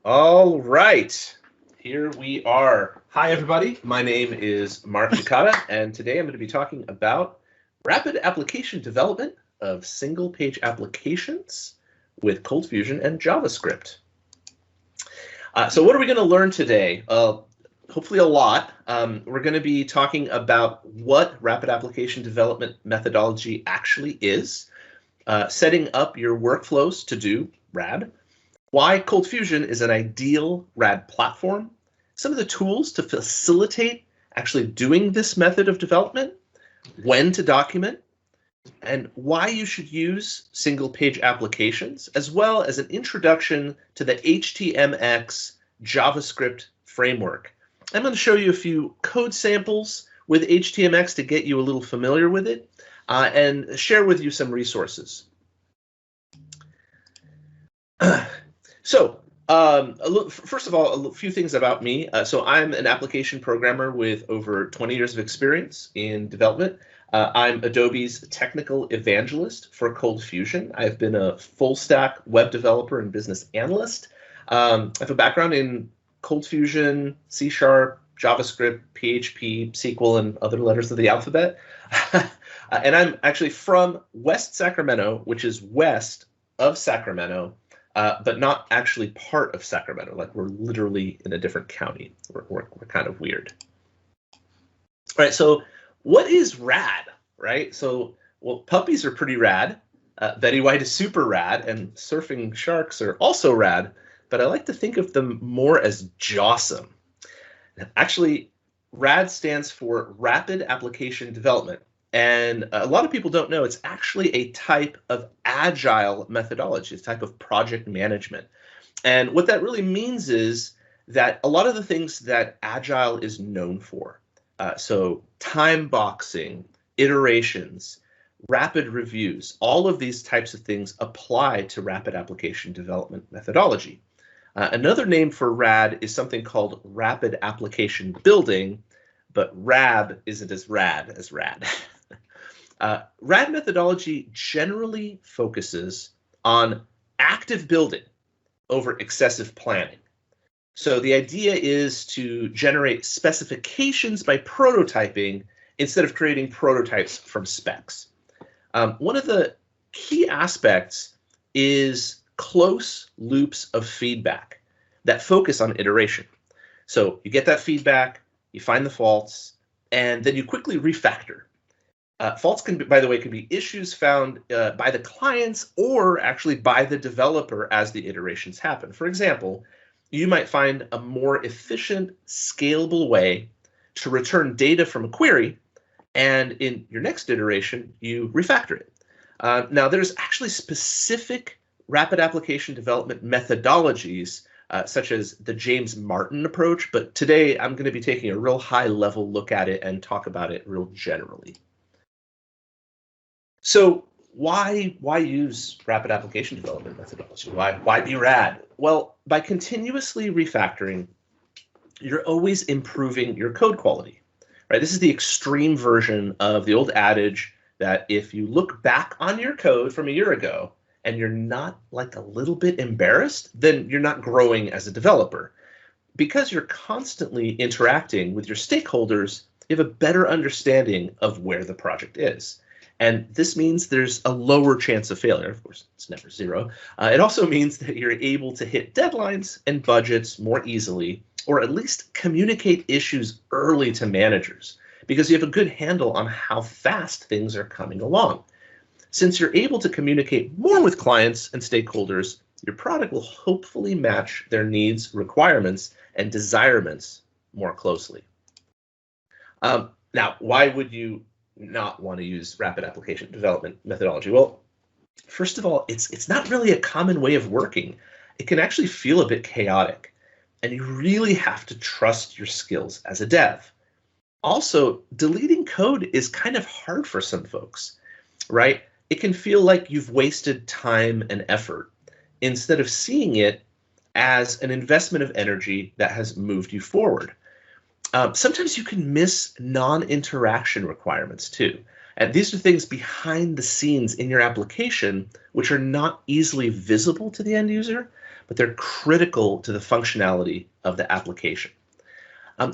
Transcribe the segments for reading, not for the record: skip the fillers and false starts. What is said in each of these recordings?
All right, here we are. Hi, everybody. My name is Mark Takata, and today I'm going to be talking about rapid application development of single-page applications with ColdFusion and JavaScript. So what are we going to learn today? Hopefully a lot. We're going to be talking about what rapid application development methodology actually is, setting up your workflows to do RAD, why ColdFusion is an ideal RAD platform, some of the tools to facilitate actually doing this method of development, when to document, and why you should use single-page applications, as well as an introduction to the HTMX JavaScript framework. I'm going to show you a few code samples with HTMX to get you a little familiar with it, and share with you some resources. So, first of all, a few things about me. So I'm an application programmer with over 20 years of experience in development. I'm Adobe's technical evangelist for ColdFusion. I've been a full-stack web developer and business analyst. I have a background in ColdFusion, C#, JavaScript, PHP, SQL, and other letters of the alphabet. And I'm actually from West Sacramento, which is west of Sacramento, but not actually part of Sacramento. Like, we're literally in a different county. We're kind of weird. All right, so what is RAD, right? So, well, puppies are pretty rad. Betty White is super rad, and surfing sharks are also rad, but I like to think of them more as jawsome. Actually, RAD stands for Rapid Application Development. And a lot of people don't know it's actually a type of agile methodology, a type of project management. And what that really means is that a lot of the things that agile is known for, so time boxing, iterations, rapid reviews, all of these types of things apply to rapid application development methodology. Another name for RAD is something called rapid application building, but RAB isn't as rad as RAD. RAD methodology generally focuses on active building over excessive planning. So the idea is to generate specifications by prototyping instead of creating prototypes from specs. One of the key aspects is close loops of feedback that focus on iteration. So you get that feedback, you find the faults, and then you quickly refactor. Faults can be, by the way, can be issues found by the clients or actually by the developer as the iterations happen. For example, you might find a more efficient, scalable way to return data from a query, and in your next iteration, you refactor it. Now, there's actually specific rapid application development methodologies, such as the James Martin approach, but today I'm going to be taking a real high-level look at it and talk about it real generally. So why use rapid application development methodology? Why be rad? Well, by continuously refactoring, you're always improving your code quality, right? This is the extreme version of the old adage that if you look back on your code from a year ago and you're not like a little bit embarrassed, then you're not growing as a developer. Because you're constantly interacting with your stakeholders, you have a better understanding of where the project is. And this means there's a lower chance of failure. Of course, it's never zero. It also means that you're able to hit deadlines and budgets more easily, or at least communicate issues early to managers, because you have a good handle on how fast things are coming along. Since you're able to communicate more with clients and stakeholders, your product will hopefully match their needs, requirements, and desirements more closely. Now, why would you not want to use rapid application development methodology? Well, first of all, it's not really a common way of working. It can actually feel a bit chaotic, and you really have to trust your skills as a dev. Also, deleting code is kind of hard for some folks, right? It can feel like you've wasted time and effort instead of seeing it as an investment of energy that has moved you forward. Sometimes you can miss non-interaction requirements too. And these are things behind the scenes in your application which are not easily visible to the end user, but they're critical to the functionality of the application.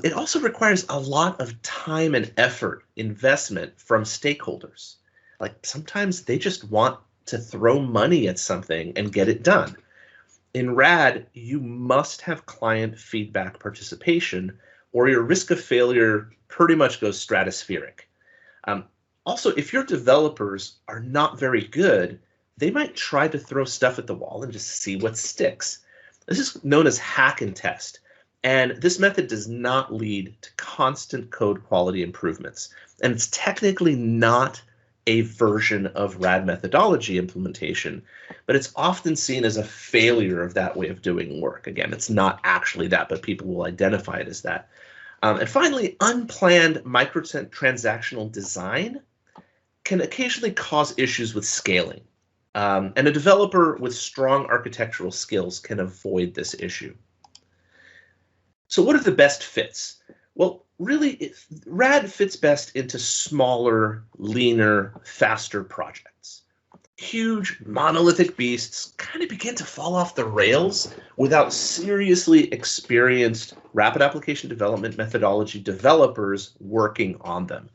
It also requires a lot of time and effort, investment from stakeholders. Like sometimes they just want to throw money at something and get it done. In RAD, you must have client feedback participation, or your risk of failure pretty much goes stratospheric. Also, if your developers are not very good, they might try to throw stuff at the wall and just see what sticks. This is known as hack and test, and this method does not lead to constant code quality improvements. And it's technically not a version of RAD methodology implementation, but it's often seen as a failure of that way of doing work. Again, it's not actually that, but people will identify it as that. And finally, unplanned microtransactional design can occasionally cause issues with scaling. And a developer with strong architectural skills can avoid this issue. So what are the best fits? Well, really, RAD fits best into smaller, leaner, faster projects. Huge monolithic beasts kind of begin to fall off the rails without seriously experienced rapid application development methodology developers working on them.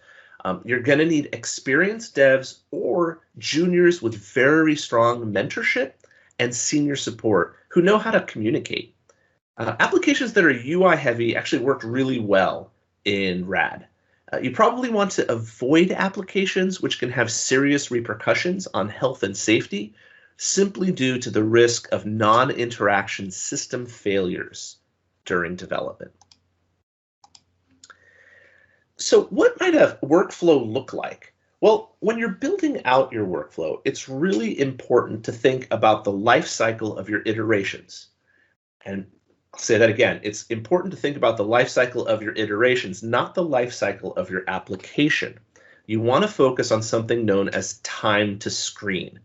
You're going to need experienced devs or juniors with very strong mentorship and senior support who know how to communicate. Applications that are UI heavy actually work really well in RAD. You probably want to avoid applications which can have serious repercussions on health and safety simply due to the risk of non-interaction system failures during development. So what might a workflow look like? Well, when you're building out your workflow, it's really important to think about the life cycle of your iterations. And I'll say that again, it's important to think about the life cycle of your iterations, not the life cycle of your application. You want to focus on something known as time to screen.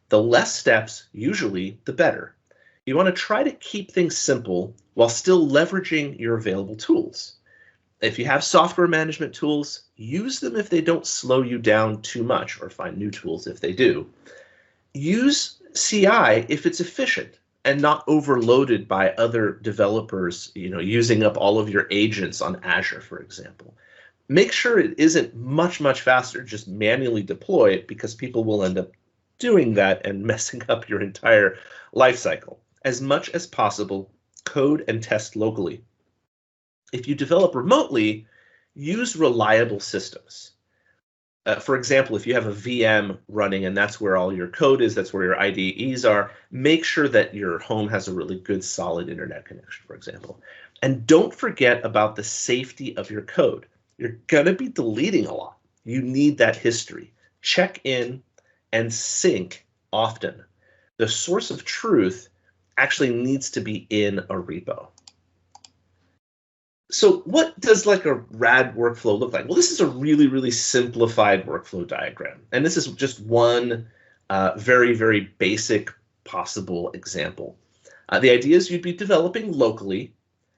The less steps, usually, the better. You want to try to keep things simple while still leveraging your available tools. If you have software management tools, use them if they don't slow you down too much, or find new tools if they do. Use CI if it's efficient and not overloaded by other developers, using up all of your agents on Azure, for example. Make sure it isn't much faster. Just manually deploy it, because people will end up doing that and messing up your entire life cycle. As much as possible, code and test locally. If you develop remotely, use reliable systems. For example, if you have a VM running and that's where all your code is, that's where your IDEs are, make sure that your home has a really good, solid internet connection, for example. And don't forget about the safety of your code. You're going to be deleting a lot. You need that history. Check in and sync often. The source of truth actually needs to be in a repo. So what does like a RAD workflow look like? Well, this is a really simplified workflow diagram. And this is just one very basic possible example. The idea is you'd be developing locally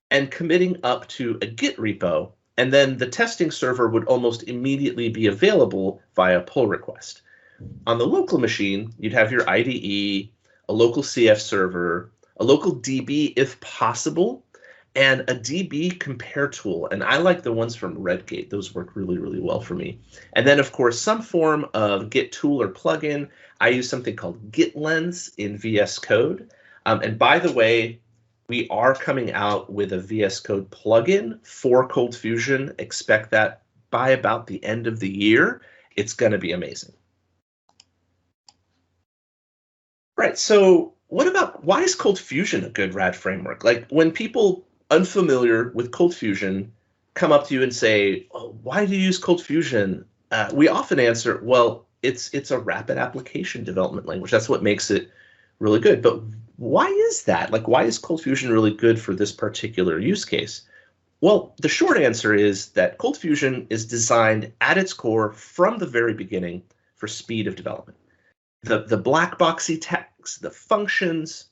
and committing up to a Git repo, and then the testing server would almost immediately be available via pull request. On the local machine, you'd have your IDE, a local CF server, a local DB if possible, and a DB compare tool. And I like the ones from Redgate. Those work really well for me. And then, of course, some form of Git tool or plugin. I use something called GitLens in VS Code. And by the way, we are coming out with a VS Code plugin for ColdFusion. Expect that by about the end of the year. It's going to be amazing. Right, so why is ColdFusion a good RAD framework? Like when people unfamiliar with ColdFusion come up to you and say, oh, why do you use ColdFusion? We often answer, well, it's a rapid application development language. That's what makes it really good. But why is that? Like, why is ColdFusion really good for this particular use case? Well, the short answer is that ColdFusion is designed at its core from the very beginning for speed of development. The black boxy tags, the functions,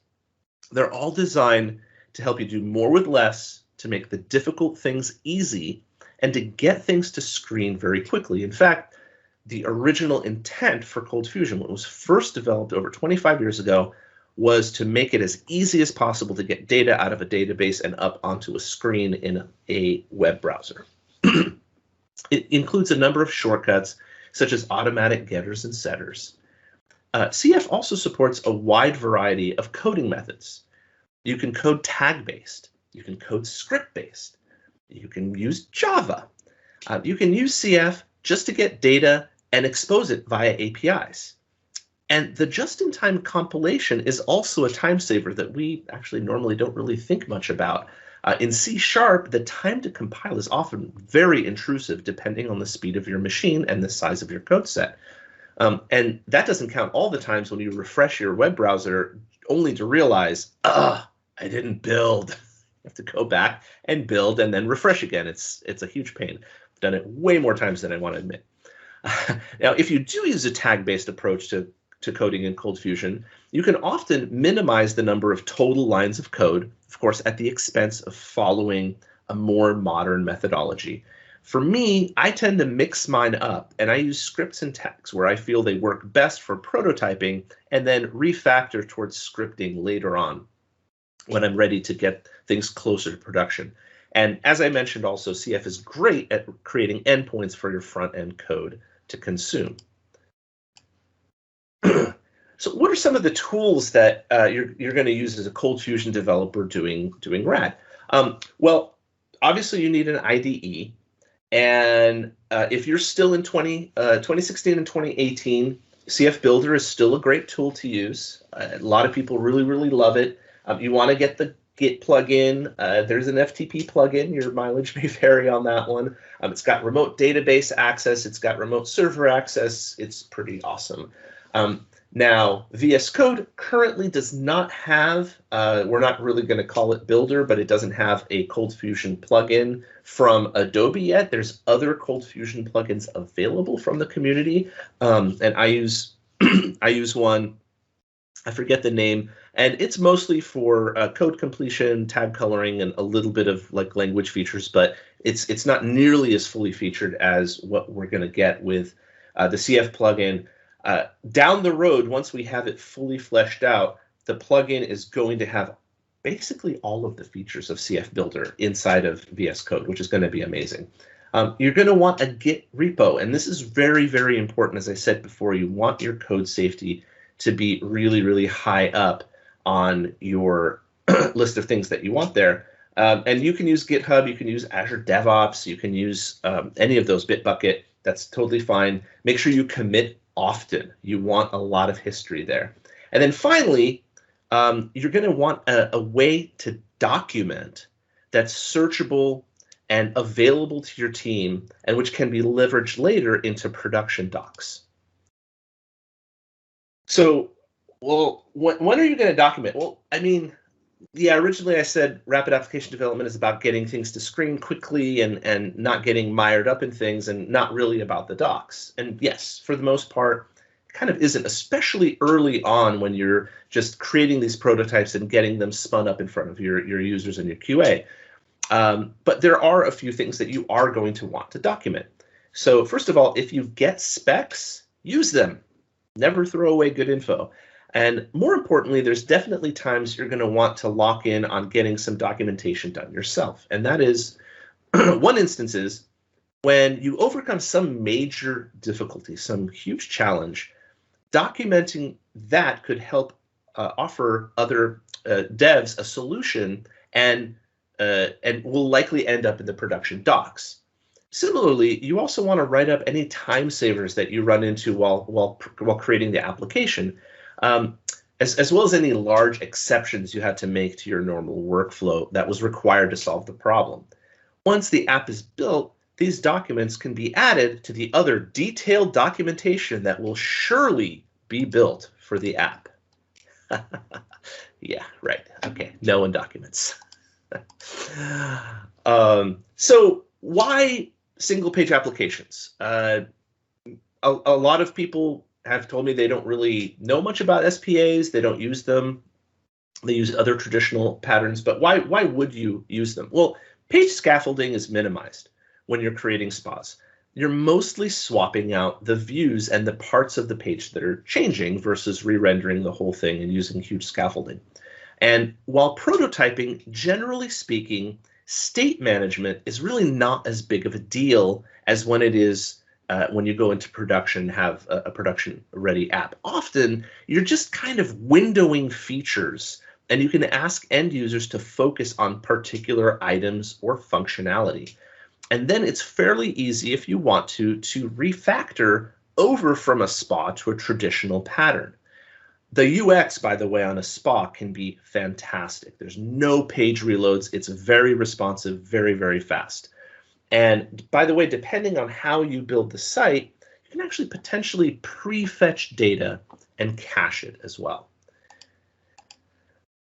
they're all designed to help you do more with less, to make the difficult things easy, and to get things to screen very quickly. In fact, the original intent for ColdFusion, when it was first developed over 25 years ago, was to make it as easy as possible to get data out of a database and up onto a screen in a web browser. It includes a number of shortcuts, such as automatic getters and setters. CF also supports a wide variety of coding methods. You can code tag-based. You can code script-based. You can use Java. You can use CF just to get data and expose it via APIs. And the just-in-time compilation is also a time saver that we actually normally don't really think much about. In C#, the time to compile is often very intrusive depending on the speed of your machine and the size of your code set. And that doesn't count all the times when you refresh your web browser only to realize, I didn't build. You have to go back and build and then refresh again. It's a huge pain. I've done it way more times than I want to admit. Now, if you do use a tag-based approach to coding in ColdFusion, you can often minimize the number of total lines of code, of course, at the expense of following a more modern methodology. For me, I tend to mix mine up, and I use scripts and tags where I feel they work best for prototyping and then refactor towards scripting later on when I'm ready to get things closer to production. And as I mentioned also, CF is great at creating endpoints for your front-end code to consume. So what are some of the tools that you're going to use as a ColdFusion developer doing RAD? Well, obviously you need an IDE. And if you're still in 2016 and 2018, CF Builder is still a great tool to use. A lot of people really, really love it. You want to get the Git plugin. There's an FTP plugin. Your mileage may vary on that one. It's got remote database access. It's got remote server access. It's pretty awesome. Now, VS Code currently does not have, we're not really going to call it Builder, but it doesn't have a ColdFusion plugin from Adobe yet. There's other ColdFusion plugins available from the community, and I use one. I forget the name, and it's mostly for code completion, tag coloring, and a little bit of like language features, but it's not nearly as fully featured as what we're going to get with the CF plugin. Down the road, once we have it fully fleshed out, the plugin is going to have basically all of the features of CF Builder inside of VS Code, which is going to be amazing. You're going to want a Git repo, and this is very, very important. As I said before, you want your code safety to be really, really high up on your list of things that you want there. And you can use GitHub, you can use Azure DevOps, you can use any of those, Bitbucket. That's totally fine. Make sure you commit often. You want a lot of history there. And then finally, you're going to want a way to document that's searchable and available to your team, and which can be leveraged later into production docs. So, well, when are you going to document? Well, I mean, yeah, originally I said rapid application development is about getting things to screen quickly and not getting mired up in things and not really about the docs. And yes, for the most part, it kind of isn't, especially early on when you're just creating these prototypes and getting them spun up in front of your users and your QA. But there are a few things that you are going to want to document. So first of all, if you get specs, use them. Never throw away good info. And more importantly, there's definitely times you're going to want to lock in on getting some documentation done yourself. And that is, one instance is when you overcome some major difficulty, some huge challenge, documenting that could help offer other devs a solution and will likely end up in the production docs. Similarly, you also want to write up any time savers that you run into while creating the application, as well as any large exceptions you had to make to your normal workflow that was required to solve the problem. Once the app is built, these documents can be added to the other detailed documentation that will surely be built for the app. Yeah, right. Okay, no one documents. So why single page applications? A lot of people have told me they don't really know much about SPAs. They don't use them. They use other traditional patterns, but why would you use them? Well, page scaffolding is minimized when you're creating SPAs. you're mostly swapping out the views and the parts of the page that are changing versus re-rendering the whole thing and using huge scaffolding. And while prototyping, generally speaking, state management is really not as big of a deal as when it is when you go into production, have a production-ready app. Often, you're just kind of windowing features, and you can ask end users to focus on particular items or functionality. And then it's fairly easy, if you want to refactor over from a SPA to a traditional pattern. The UX, by the way, on a SPA can be fantastic. There's no page reloads. It's very responsive, very, very fast. And by the way, depending on how you build the site, you can actually potentially pre-fetch data and cache it as well.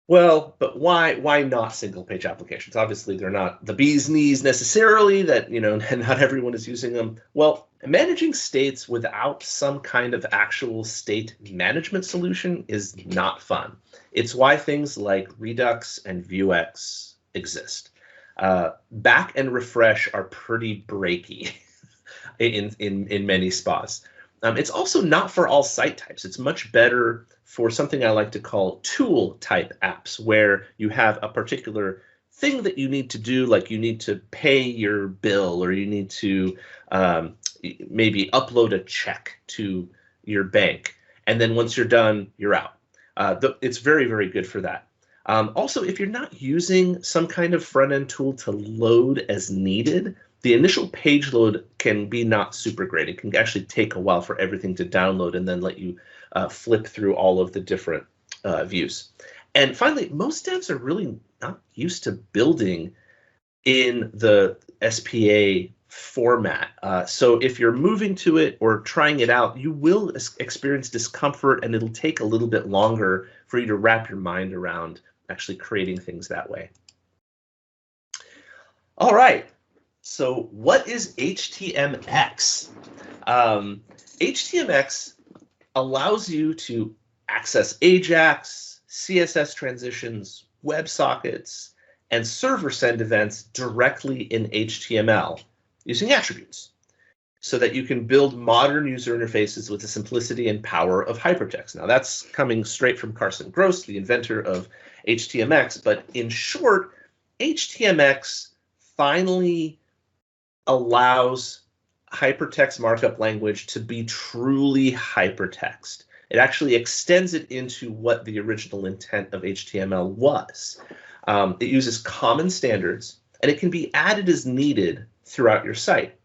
Well, but why not single page applications? Obviously, they're not the bee's knees necessarily, that, not everyone is using them. Well, managing states without some kind of actual state management solution is not fun. It's why things like Redux and Vuex exist. Back and refresh are pretty breaky in many SPAs. It's also not for all site types. It's much better for something I like to call tool type apps, where you have a particular thing that you need to do, like you need to pay your bill, or you need to maybe upload a check to your bank. And then once you're done, you're out. It's very, very good for that. Also, if you're not using some kind of front-end tool to load as needed, the initial page load can be not super great. It can actually take a while for everything to download and then let you flip through all of the different views. And finally, most devs are really not used to building in the SPA format. So if you're moving to it or trying it out, you will experience discomfort, and it'll take a little bit longer for you to wrap your mind around actually creating things that way. All right, so what is HTMX? HTMX allows you to access AJAX, CSS transitions, WebSockets, and server-send events directly in HTML using attributes, so that you can build modern user interfaces with the simplicity and power of hypertext. Now, that's coming straight from Carson Gross, the inventor of HTMX, but in short, HTMX finally allows hypertext markup language to be truly hypertext. It actually extends it into what the original intent of HTML was. It uses common standards, and it can be added as needed throughout your site.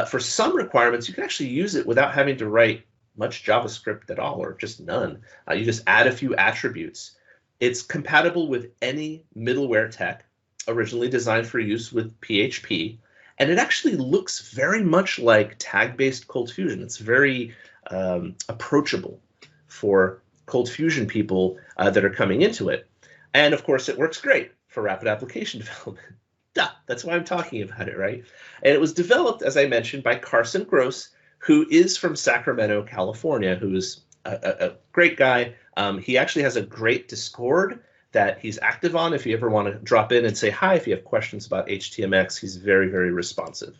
For some requirements, you can actually use it without having to write much JavaScript at all, or just none. You just add a few attributes. It's compatible with any middleware tech, originally designed for use with PHP, and it actually looks very much like tag-based ColdFusion. It's very approachable for ColdFusion people that are coming into it. And of course, it works great for rapid application development. Duh, that's why I'm talking about it, right? And it was developed, as I mentioned, by Carson Gross, who is from Sacramento, California, who is a great guy. He actually has a great Discord that he's active on. If you ever want to drop in and say hi, if you have questions about HTMX, he's very, very responsive.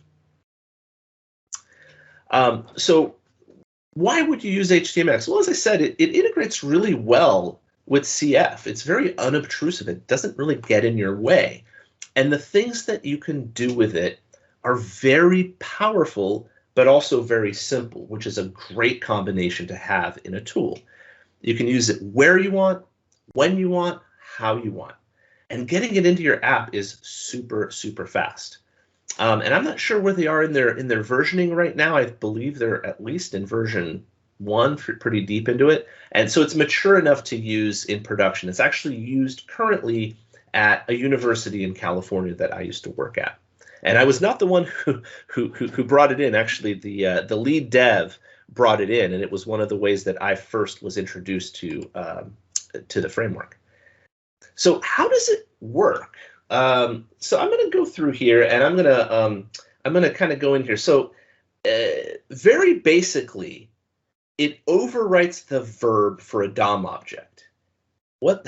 So why would you use HTMX? Well, as I said, it integrates really well with CF. It's very unobtrusive. It doesn't really get in your way. And the things that you can do with it are very powerful, but also very simple, which is a great combination to have in a tool. You can use it where you want, when you want, how you want. And getting it into your app is super, super fast. And I'm not sure where they are in their versioning right now. I believe they're at least in version 1, pretty deep into it. And so it's mature enough to use in production. It's actually used currently at a university in California that I used to work at. And I was not the one who brought it in. Actually, the lead dev brought it in, and it was one of the ways that I first was introduced to the framework. So how does it work? So I'm going to go through here, and I'm going to kind of go in here. So very basically, it overwrites the verb for a DOM object. What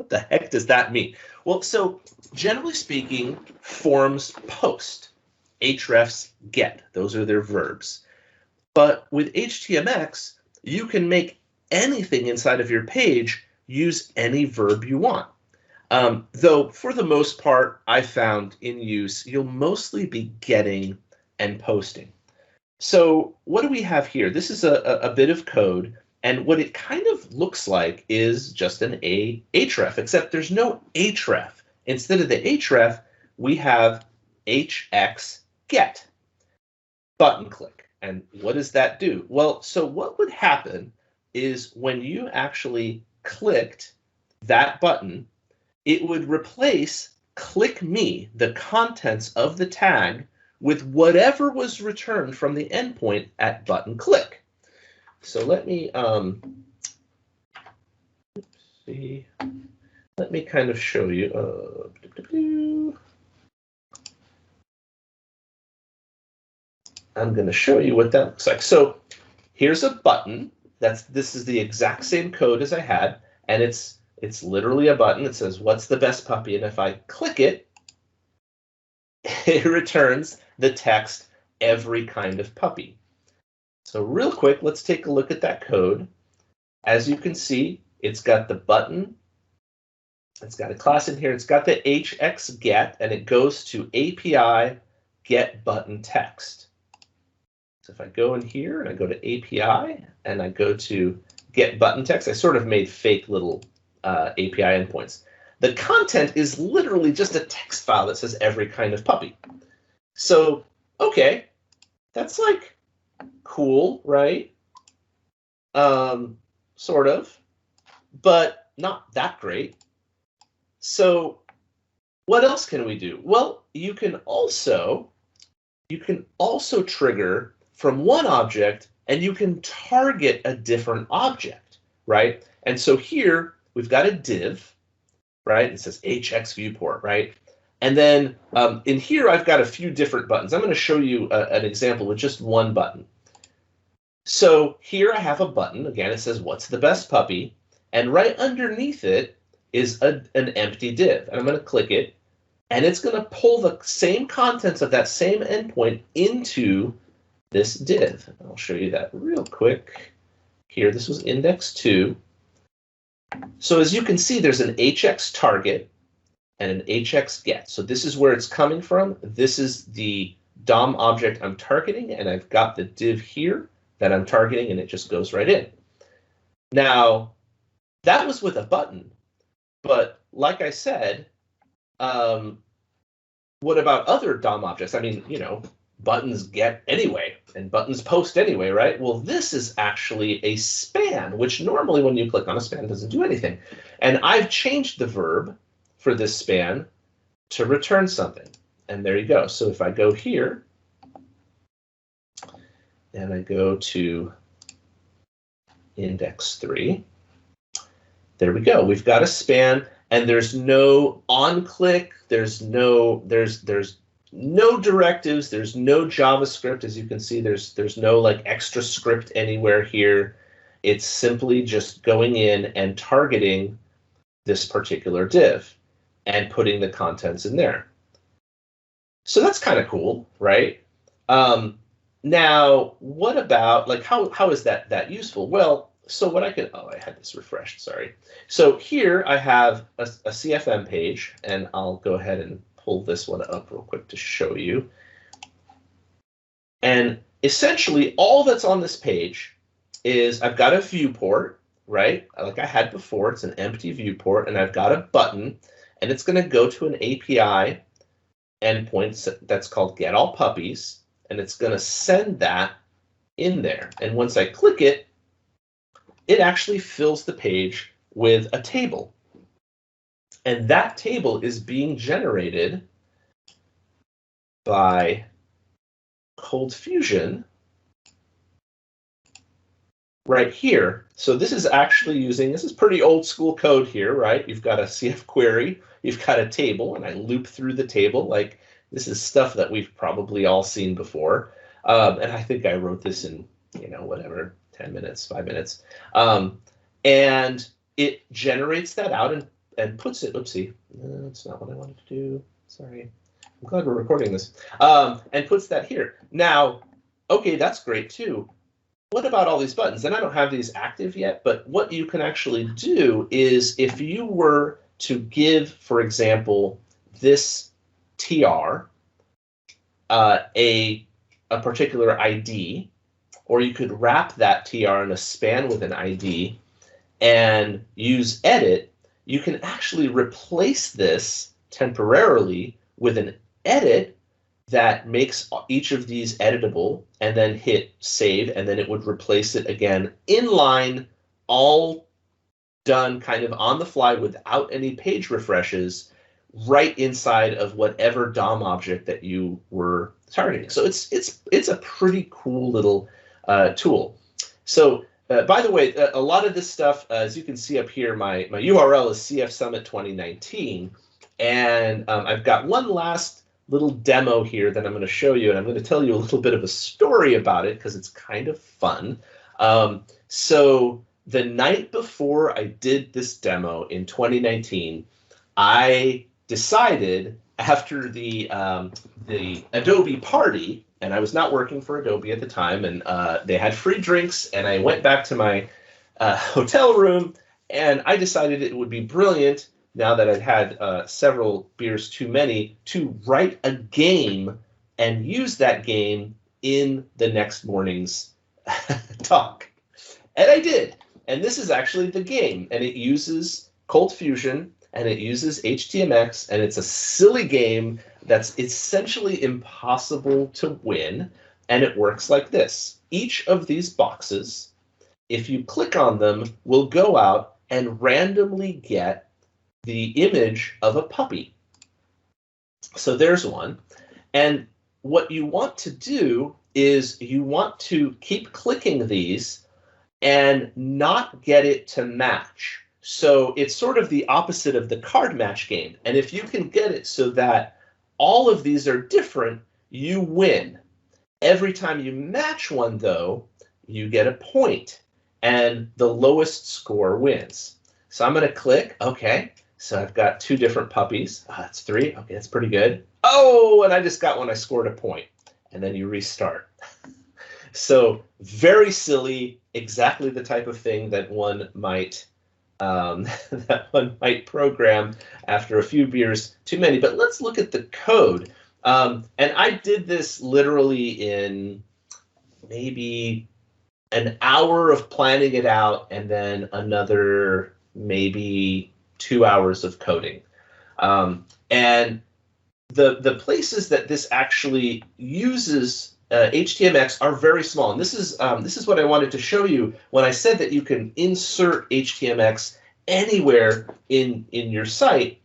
the heck does that mean? Well, so generally speaking, forms post. hrefs get. Those are their verbs. But with HTMX, you can make anything inside of your page use any verb you want. Though for the most part, I found in use, you'll mostly be getting and posting. So what do we have here? This is a bit of code, and what it kind of looks like is just an href, except there's no href. Instead of the href, we have hx get, button click. And what does that do? Well, so what would happen is when you actually clicked that button, it would replace click me, the contents of the tag, with whatever was returned from the endpoint at button click. So let me see. Let me kind of show you. I'm going to show you what that looks like. So here's a button. This is the exact same code as I had, and it's literally a button. It says, "What's the best puppy?" And if I click it, it returns the text, "Every kind of puppy." So real quick, let's take a look at that code. As you can see, it's got the button. It's got a class in here. It's got the hx get, and it goes to API get button text. So if I go in here and I go to API and I go to get button text, I sort of made fake little API endpoints. The content is literally just a text file that says every kind of puppy. So, okay, that's like cool, right? Sort of, but not that great. So what else can we do? Well, you can also trigger from one object, and you can target a different object, right? And so here we've got a div, right? It says HX viewport, right? And then in here I've got a few different buttons. I'm going to show you an example with just one button. So here I have a button. Again, it says, "What's the best puppy?" And right underneath it is an empty div. And I'm going to click it, and it's going to pull the same contents of that same endpoint into this div. I'll show you that real quick. Here, this was index 2. So as you can see, there's an hx target and an hx get. So this is where it's coming from. This is the DOM object I'm targeting, and I've got the div here that I'm targeting, and it just goes right in. Now, that was with a button, but like I said, what about other DOM objects? I mean, buttons get anyway, and buttons post anyway, right? Well, this is actually a span, which normally when you click on a span doesn't do anything. And I've changed the verb for this span to return something. And there you go. So if I go here, and I go to index 3, there we go. We've got a span, and there's no on-click, there's no directives, there's no JavaScript. As you can see, there's no like extra script anywhere here. It's simply just going in and targeting this particular div and putting the contents in there. So that's kind of cool, right? Now, what about, like, how is that useful? Well, so what I can, I had this refreshed, sorry. So here I have a CFM page, and I'll go ahead and pull this one up real quick to show you. And essentially, all that's on this page is I've got a viewport, right? Like I had before, it's an empty viewport, and I've got a button, and it's going to go to an API endpoint that's called get all puppies, and it's going to send that in there. And once I click it, it actually fills the page with a table. And that table is being generated by ColdFusion right here. So this is actually this is pretty old school code here, right? You've got a CF query, you've got a table, and I loop through the table. Like, this is stuff that we've probably all seen before. And I think I wrote this in, whatever, 10 minutes, 5 minutes. And it generates that out and puts it, oopsie, that's not what I wanted to do, sorry. I'm glad we're recording this. And puts that here. Now, okay, that's great too. What about all these buttons? And I don't have these active yet, but what you can actually do is if you were to give, for example, this TR a particular ID, or you could wrap that TR in a span with an ID and use edit, you can actually replace this temporarily with an edit that makes each of these editable, and then hit save, and then it would replace it again inline, all done kind of on the fly without any page refreshes, right inside of whatever DOM object that you were targeting. So it's a pretty cool little tool. So by the way, a lot of this stuff, as you can see up here, my URL is CF Summit 2019, and I've got one last little demo here that I'm going to show you, and I'm going to tell you a little bit of a story about it because it's kind of fun. So the night before I did this demo in 2019, I decided after the Adobe party, and I was not working for Adobe at the time, and they had free drinks, and I went back to my hotel room, and I decided it would be brilliant, now that I'd had several beers too many, to write a game and use that game in the next morning's talk. And I did. And this is actually the game. And it uses ColdFusion, and it uses HTMX, and it's a silly game that's essentially impossible to win. And it works like this. Each of these boxes, if you click on them, will go out and randomly get the image of a puppy. So there's one. And what you want to do is you want to keep clicking these and not get it to match. So it's sort of the opposite of the card match game. And if you can get it so that all of these are different, you win. Every time you match one, though, you get a point, and the lowest score wins. So I'm going to click, OK. So I've got two different puppies. That's three. OK, that's pretty good. Oh, and I just got one. I scored a point. And then you restart. So very silly, exactly the type of thing that one might program after a few beers too many. But let's look at the code. And I did this literally in maybe an hour of planning it out, and then another maybe 2 hours of coding. And the places that this actually uses HTMX are very small. And this is what I wanted to show you when I said that you can insert HTMX anywhere in your site.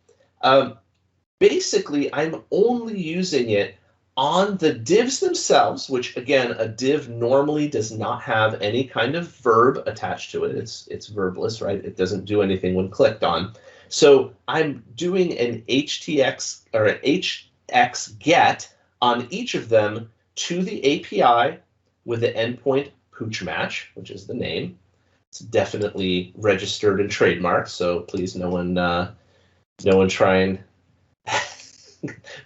Basically, I'm only using it on the divs themselves, which again, a div normally does not have any kind of verb attached to it. It's verbless, right? It doesn't do anything when clicked on. So I'm doing an HTX or an HX get on each of them to the API with the endpoint pooch match, which is the name. It's definitely registered and trademarked, so please no one try and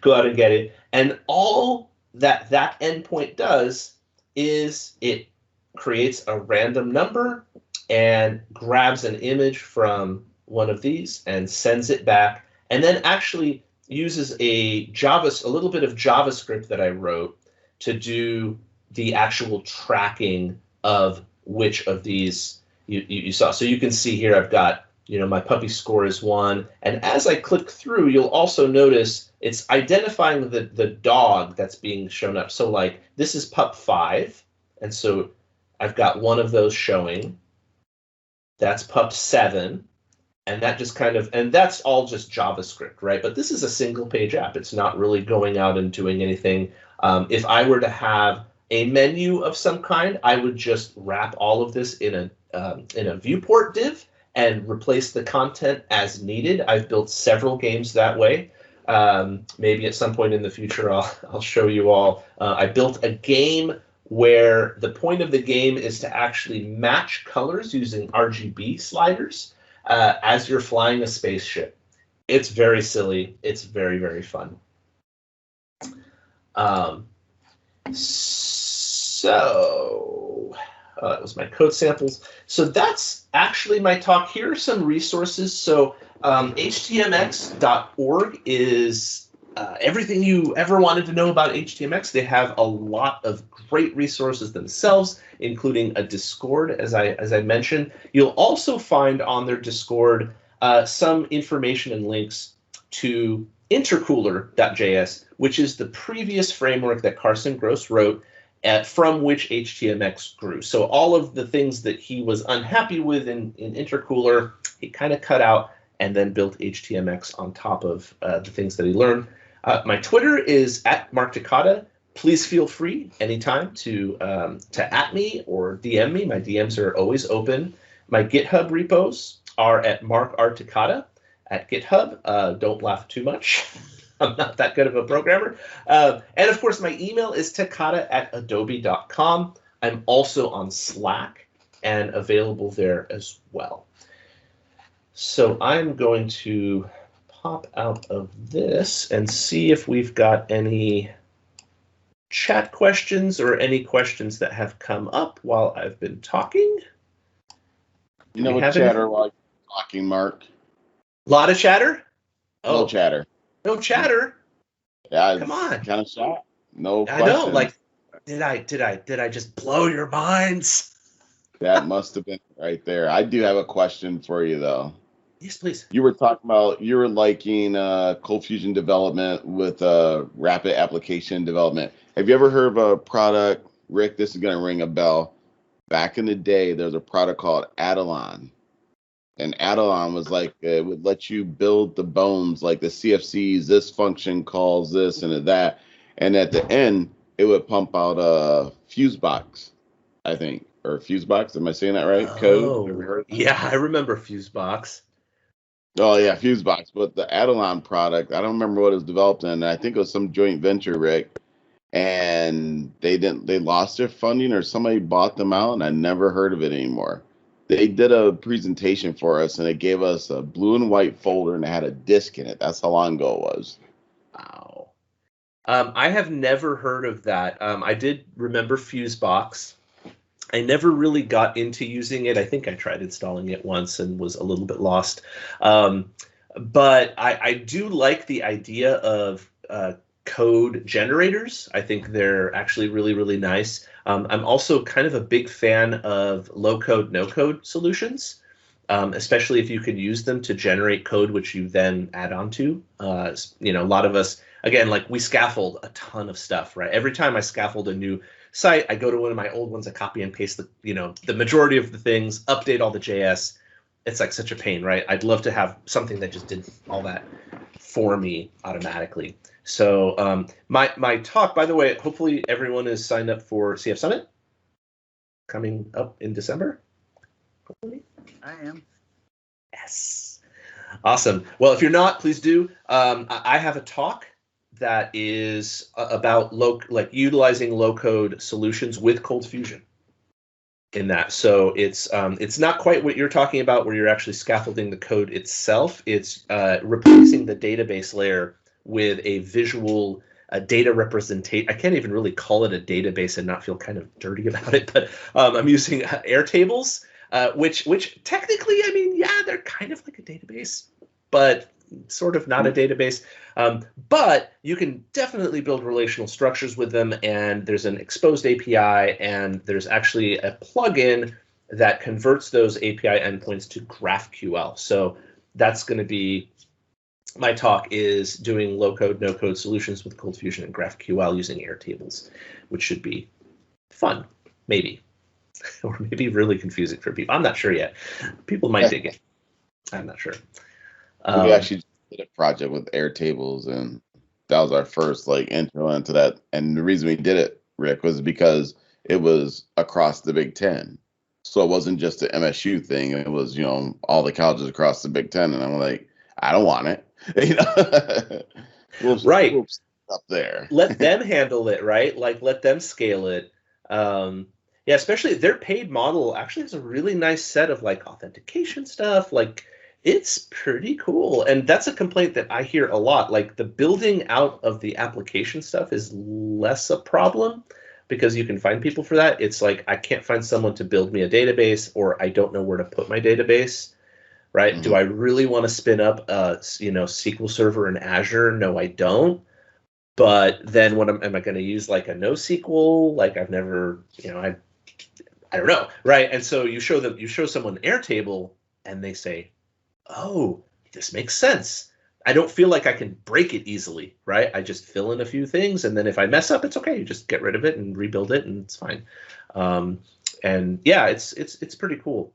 go out and get it. And all that endpoint does is it creates a random number and grabs an image from one of these and sends it back, and then actually uses a little bit of JavaScript that I wrote to do the actual tracking of which of these you saw. So you can see here I've got, my puppy score is 1, and as I click through, you'll also notice it's identifying the dog that's being shown up. So like this is pup 5, and so I've got one of those showing. That's pup 7. And that just and that's all just JavaScript, right? But this is a single page app. It's not really going out and doing anything. If I were to have a menu of some kind, I would just wrap all of this in a viewport div and replace the content as needed. I've built several games that way. Maybe at some point in the future, I'll show you all. I built a game where the point of the game is to actually match colors using RGB sliders. As you're flying a spaceship. It's very silly. It's very, very fun. So that was my code samples. So that's actually my talk. Here are some resources. So htmx.org is everything you ever wanted to know about HTMX. They have a lot of great resources themselves, including a Discord, as I mentioned. You'll also find on their Discord some information and links to intercooler.js, which is the previous framework that Carson Gross wrote, from which HTMX grew. So all of the things that he was unhappy with in intercooler, he kind of cut out and then built HTMX on top of the things that he learned. My Twitter is @MarkTakata. Please feel free anytime to @ me or DM me. My DMs are always open. My GitHub repos are at @MarkRTakata at GitHub. Don't laugh too much. I'm not that good of a programmer. And of course, my email is takata@adobe.com. I'm also on Slack and available there as well. So I'm going to pop out of this and see if we've got any chat questions or any questions that have come up while I've been talking. You know what chatter while you're talking, Mark? A lot of chatter? No chatter. No chatter? Yeah, come on. Kind of shot. No I questions. know, like, did I just blow your minds? That must have been right there. I do have a question for you though. Yes, please. You were talking about you were liking ColdFusion development with rapid application development. Have you ever heard of a product, Rick? This is going to ring a bell. Back in the day, there was a product called Adelon. And Adelon was like, it would let you build the bones, like the CFCs, this function calls this and that. And at the end, it would pump out a Fusebox, I think. Or Fusebox, am I saying that right? Code? Ever heard of that? Yeah, I remember Fusebox. Oh, yeah, Fusebox. But the Adelon product, I don't remember what it was developed in. I think it was some joint venture, Rick. And they lost their funding or somebody bought them out, and I never heard of it anymore. They did a presentation for us, and it gave us a blue and white folder, and it had a disk in it. That's how long ago it was. Wow. I have never heard of that. I did remember Fusebox. I never really got into using it. I think I tried installing it once and was a little bit lost. But I do like the idea of code generators. I think they're actually really, really nice. I'm also kind of a big fan of low-code, no-code solutions, especially if you can use them to generate code, which you then add on to. A lot of us, again, like we scaffold a ton of stuff, right? Every time I scaffold a new site, I go to one of my old ones, I copy and paste the majority of the things, update all the JS. It's like such a pain, right? I'd love to have something that just did all that for me automatically. So my talk, by the way, hopefully everyone is signed up for CF Summit coming up in December. Hopefully. I am. Yes. Awesome. Well, if you're not, please do. I have a talk that is about utilizing low-code solutions with ColdFusion in that. So it's not quite what you're talking about where you're actually scaffolding the code itself. It's replacing the database layer with a visual data representation. I can't even really call it a database and not feel kind of dirty about it, but I'm using Airtables, which technically, I mean, yeah, they're kind of like a database, but sort of not a database. But you can definitely build relational structures with them, and there's an exposed API, and there's actually a plugin that converts those API endpoints to GraphQL. So that's going to be my talk, is doing low-code, no-code solutions with ColdFusion and GraphQL using Airtables, which should be fun, maybe, or maybe really confusing for people. I'm not sure yet. People might dig it. I'm not sure. We actually did a project with Airtables, and that was our first intro into that. And the reason we did it, Rick, was because it was across the Big Ten. So it wasn't just the MSU thing. It was, all the colleges across the Big Ten. And I'm like, I don't want it. Right. We'll up there. Let them handle it, right? Let them scale it. Yeah, especially their paid model actually has a really nice set of authentication stuff. It's pretty cool. And that's a complaint that I hear a lot. Like the building out of the application stuff is less a problem because you can find people for that. It's like I can't find someone to build me a database, or I don't know where to put my database, right? Mhm. Do I really want to spin up a SQL Server in Azure? No, I don't. But then what am I going to use, like a NoSQL? Like I've never, I don't know, right? And so you show someone Airtable and they say, oh, this makes sense. I don't feel like I can break it easily, right? I just fill in a few things, and then if I mess up, it's okay. You just get rid of it and rebuild it, and it's fine. And yeah, it's pretty cool.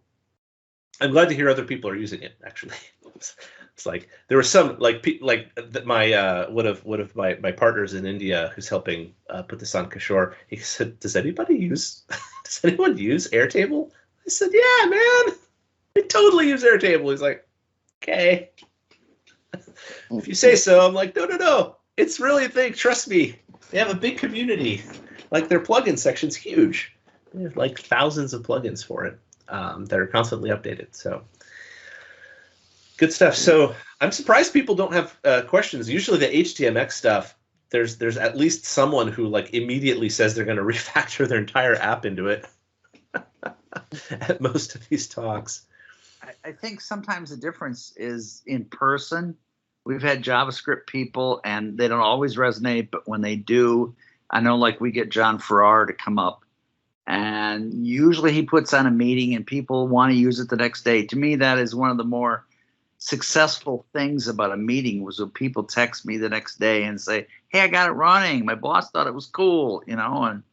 I'm glad to hear other people are using it. Actually, it's like there were some my one of my partners in India who's helping put this on Kishore. He said, "Does anyone use Airtable?" I said, "Yeah, man, I totally use Airtable." He's like, "Okay, if you say so." I'm like, no, it's really a thing. Trust me, they have a big community. Like their plugin section's huge. They have like thousands of plugins for it that are constantly updated. So good stuff. So I'm surprised people don't have questions. Usually the HTMX stuff, there's at least someone who like immediately says they're going to refactor their entire app into it at most of these talks. I think sometimes the difference is in person. We've had JavaScript people, and they don't always resonate, but when they do, I know like we get John Farrar to come up, and usually he puts on a meeting and people want to use it the next day. To me, that is one of the more successful things about a meeting, was when people text me the next day and say, hey, I got it running. My boss thought it was cool, and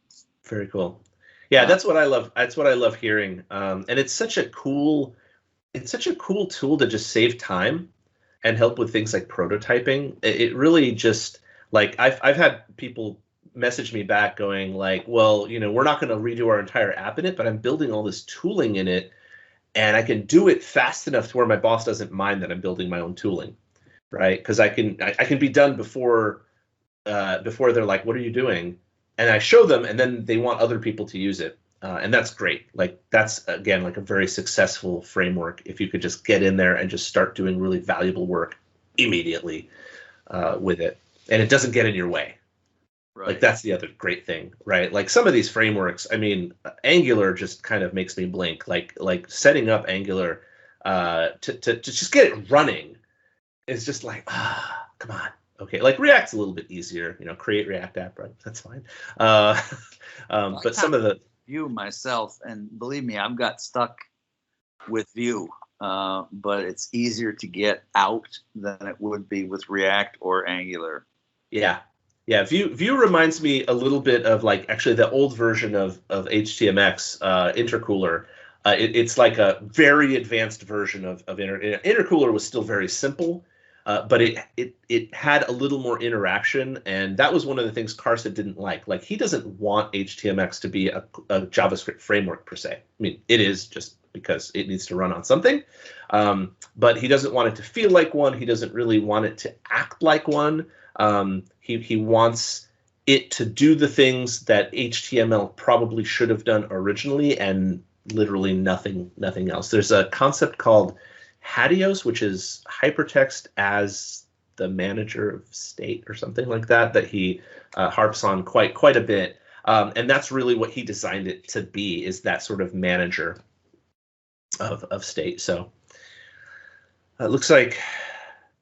very cool. Yeah, that's what I love. That's what I love hearing. And it's such a cool tool to just save time and help with things like prototyping. It really just, like, I've had people message me back going like, well, we're not going to redo our entire app in it, but I'm building all this tooling in it, and I can do it fast enough to where my boss doesn't mind that I'm building my own tooling, right? Because I can be done before they're like, what are you doing? And I show them, and then they want other people to use it. And that's great. Like that's, again, like a very successful framework if you could just get in there and just start doing really valuable work immediately with it, and it doesn't get in your way. Right. Like that's the other great thing, right? Like some of these frameworks, I mean, Angular just kind of makes me blink. Like setting up Angular to just get it running is just like, come on. Okay, like React's a little bit easier, create React app, right? That's fine. But some of the Vue myself, and believe me, I've got stuck with Vue, but it's easier to get out than it would be with React or Angular. Yeah. Vue reminds me a little bit of like actually the old version of HTMX Intercooler. It's like a very advanced version of Intercooler was still very simple. But it had a little more interaction, and that was one of the things Carson didn't like. Like he doesn't want HTMX to be a JavaScript framework per se. I mean, it is just because it needs to run on something, but he doesn't want it to feel like one. He doesn't really want it to act like one. He wants it to do the things that HTML probably should have done originally, and literally nothing else. There's a concept called Hadios, which is hypertext as the manager of state or something like that he harps on quite a bit. And that's really what he designed it to be, is that sort of manager of state. So it looks like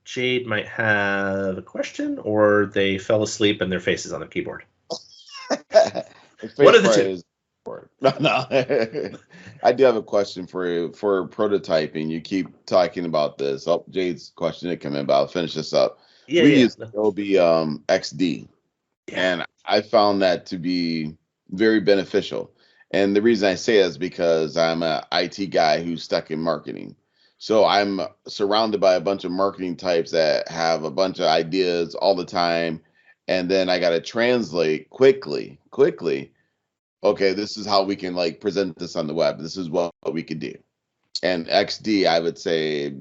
Jade might have a question, or they fell asleep and their face is on their keyboard. What are the two? No. I do have a question for you for prototyping. You keep talking about this. Oh, Jade's question didn't come in, but I'll finish this up. We use Adobe XD, and I found that to be very beneficial. And the reason I say that is because I'm an IT guy who's stuck in marketing. So I'm surrounded by a bunch of marketing types that have a bunch of ideas all the time, and then I got to translate quickly. Okay, this is how we can like present this on the web. This is what we could do. And XD, I would say,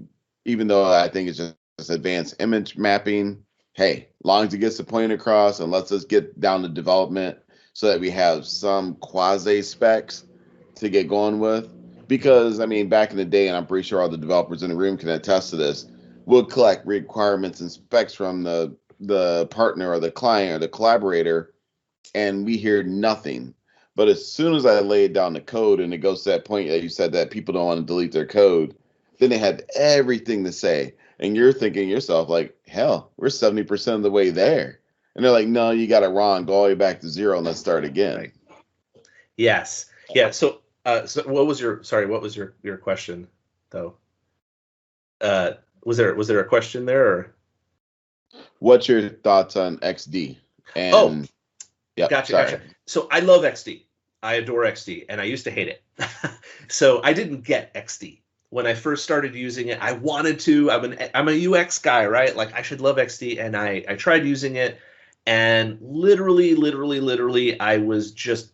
even though I think it's just advanced image mapping, hey, long as it gets the point across and lets us get down to development so that we have some quasi specs to get going with, Because I mean, back in the day, and I'm pretty sure all the developers in the room can attest to this, we'll collect requirements and specs from the partner or the client or the collaborator, and we hear nothing. But as soon as I lay down the code and it goes to that point that you said that people don't want to delete their code, then they have everything to say. And you're thinking to yourself, like, hell, we're 70% of the way there. And they're like, no, you got it wrong. Go all the way back to zero and let's start again. Right. Yes. Yeah. So what was your question though? Was there a question there? Or? What's your thoughts on XD? And Gotcha. So I love XD. I adore XD, and I used to hate it. So I didn't get XD when I first started using it. I wanted to. I'm a UX guy, right? Like I should love XD, and I tried using it, and literally, I was just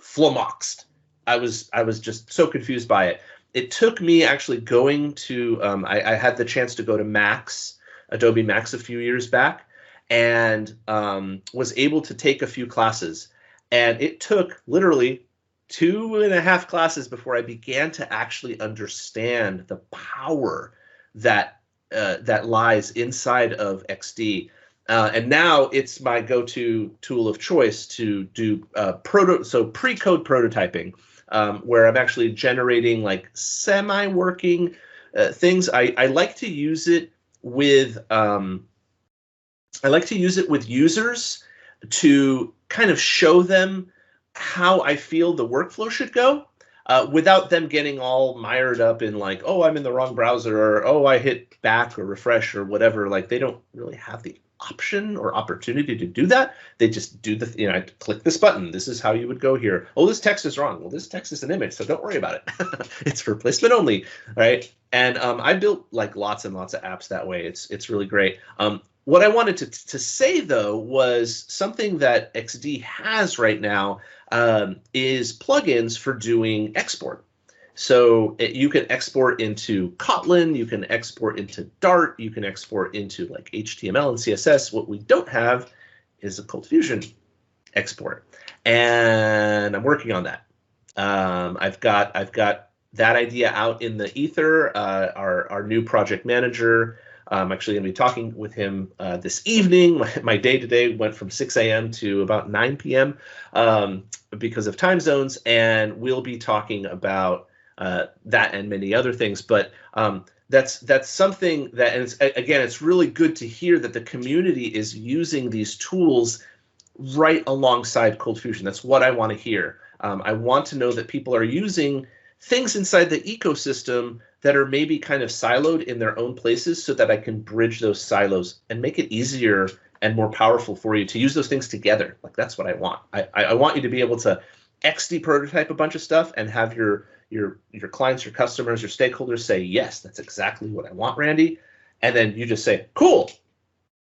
flummoxed. I was just so confused by it. It took me actually going to. I had the chance to go to Max, Adobe Max, a few years back, and was able to take a few classes. And it took literally 2.5 classes before I began to actually understand the power that lies inside of XD. And now it's my go-to tool of choice to do pre-code prototyping, where I'm actually generating like semi-working things. I like to use it with users to kind of show them how I feel the workflow should go, without them getting all mired up in like, oh, I'm in the wrong browser, or oh, I hit back or refresh or whatever. Like they don't really have the option or opportunity to do that. They just do I click this button. This is how you would go here. Oh, this text is wrong. Well, this text is an image, so don't worry about it. It's for placement only, right? And I built like lots and lots of apps that way. It's really great. What I wanted to say, though, was something that XD has right now is plugins for doing export. So you can export into Kotlin, you can export into Dart, you can export into like HTML and CSS. What we don't have is a ColdFusion export, and I'm working on that. I've got that idea out in the ether. Our new project manager. I'm actually going to be talking with him this evening. My day today went from 6 a.m. to about 9 p.m. Because of time zones, and we'll be talking about that and many other things. But that's something that, and it's really good to hear that the community is using these tools right alongside ColdFusion. That's what I want to hear. I want to know that people are using things inside the ecosystem that are maybe kind of siloed in their own places, so that I can bridge those silos and make it easier and more powerful for you to use those things together. Like that's what I want. I want you to be able to XD prototype a bunch of stuff and have your clients, your customers, your stakeholders say, yes, that's exactly what I want, Randy. And then you just say, cool,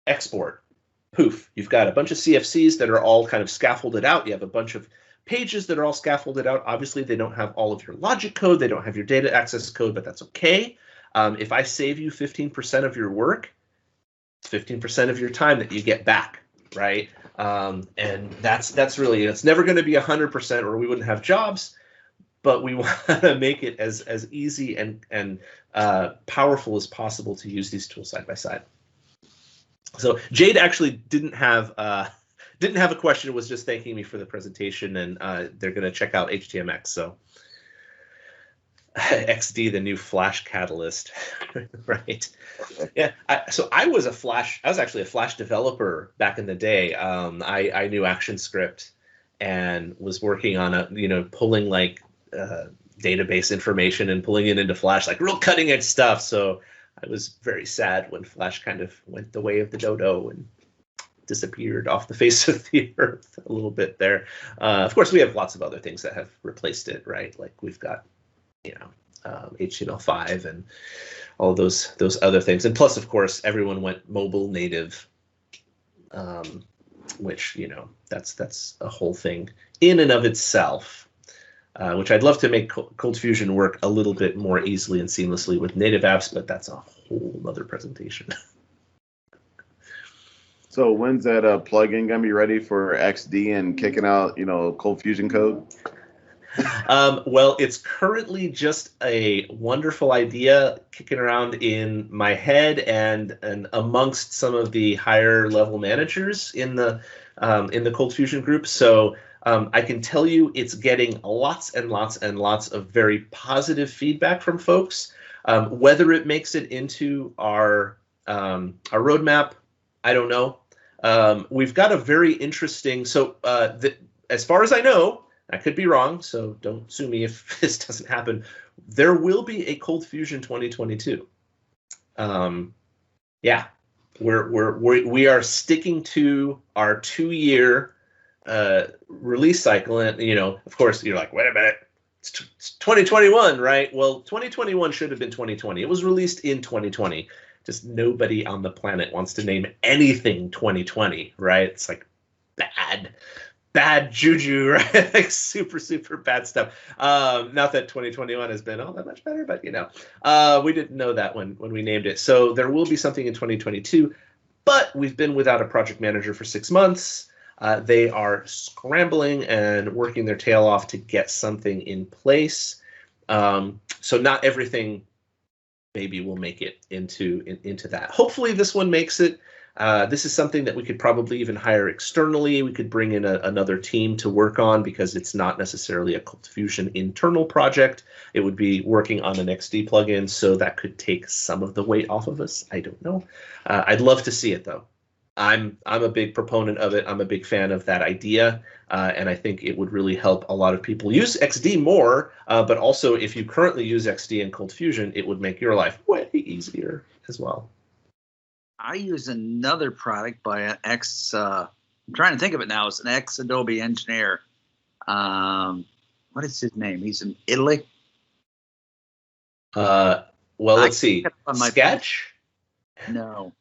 export. Poof, you've got a bunch of CFCs that are all kind of scaffolded out. You have a bunch of pages that are all scaffolded out. Obviously, they don't have all of your logic code. They don't have your data access code, but that's okay. If I save you 15% of your work, it's 15% of your time that you get back, right? And that's really, it's never going to be 100%, or we wouldn't have jobs, but we want to make it as easy and powerful as possible to use these tools side by side. So Jade actually didn't have a question, was just thanking me for the presentation, and they're going to check out HTMX. So XD, the new Flash catalyst, right? Yeah. I was actually a Flash developer back in the day. I knew ActionScript and was working on pulling like database information and pulling it into Flash, like real cutting edge stuff. So I was very sad when Flash kind of went the way of the dodo and disappeared off the face of the earth a little bit there. Of course, we have lots of other things that have replaced it, right? Like we've got, HTML5 and all those other things. And plus, of course, everyone went mobile native, which, that's a whole thing in and of itself, which I'd love to make ColdFusion work a little bit more easily and seamlessly with native apps, but that's a whole other presentation. So when's that plugin gonna be ready for XD and kicking out, ColdFusion code? Well, it's currently just a wonderful idea kicking around in my head and amongst some of the higher level managers in the ColdFusion group. So I can tell you it's getting lots and lots and lots of very positive feedback from folks. Whether it makes it into our roadmap, I don't know. We've got a very interesting, so as far as I know, I could be wrong, so don't sue me if this doesn't happen. There will be a ColdFusion 2022. Yeah, we are sticking to our 2-year release cycle, and of course, you're like, wait a minute, it's 2021, right? Well, 2021 should have been 2020. It was released in 2020. Just nobody on the planet wants to name anything 2020, right? It's like bad juju, right? Like super bad stuff. Not that 2021 has been all that much better, but we didn't know that when we named it. So there will be something in 2022, but we've been without a project manager for 6 months. They are scrambling and working their tail off to get something in place. So not everything maybe will make it into that. Hopefully this one makes it. This is something that we could probably even hire externally. We could bring in another team to work on because it's not necessarily a ColdFusion internal project. It would be working on an XD plugin, so that could take some of the weight off of us. I don't know. I'd love to see it though. I'm a big proponent of it. I'm a big fan of that idea, and I think it would really help a lot of people use XD more. But also, if you currently use XD and ColdFusion, it would make your life way easier as well. I use another product by an ex. I'm trying to think of it now. It's an ex Adobe engineer. What is his name? He's in Italy. Well, let's see. Sketch? No.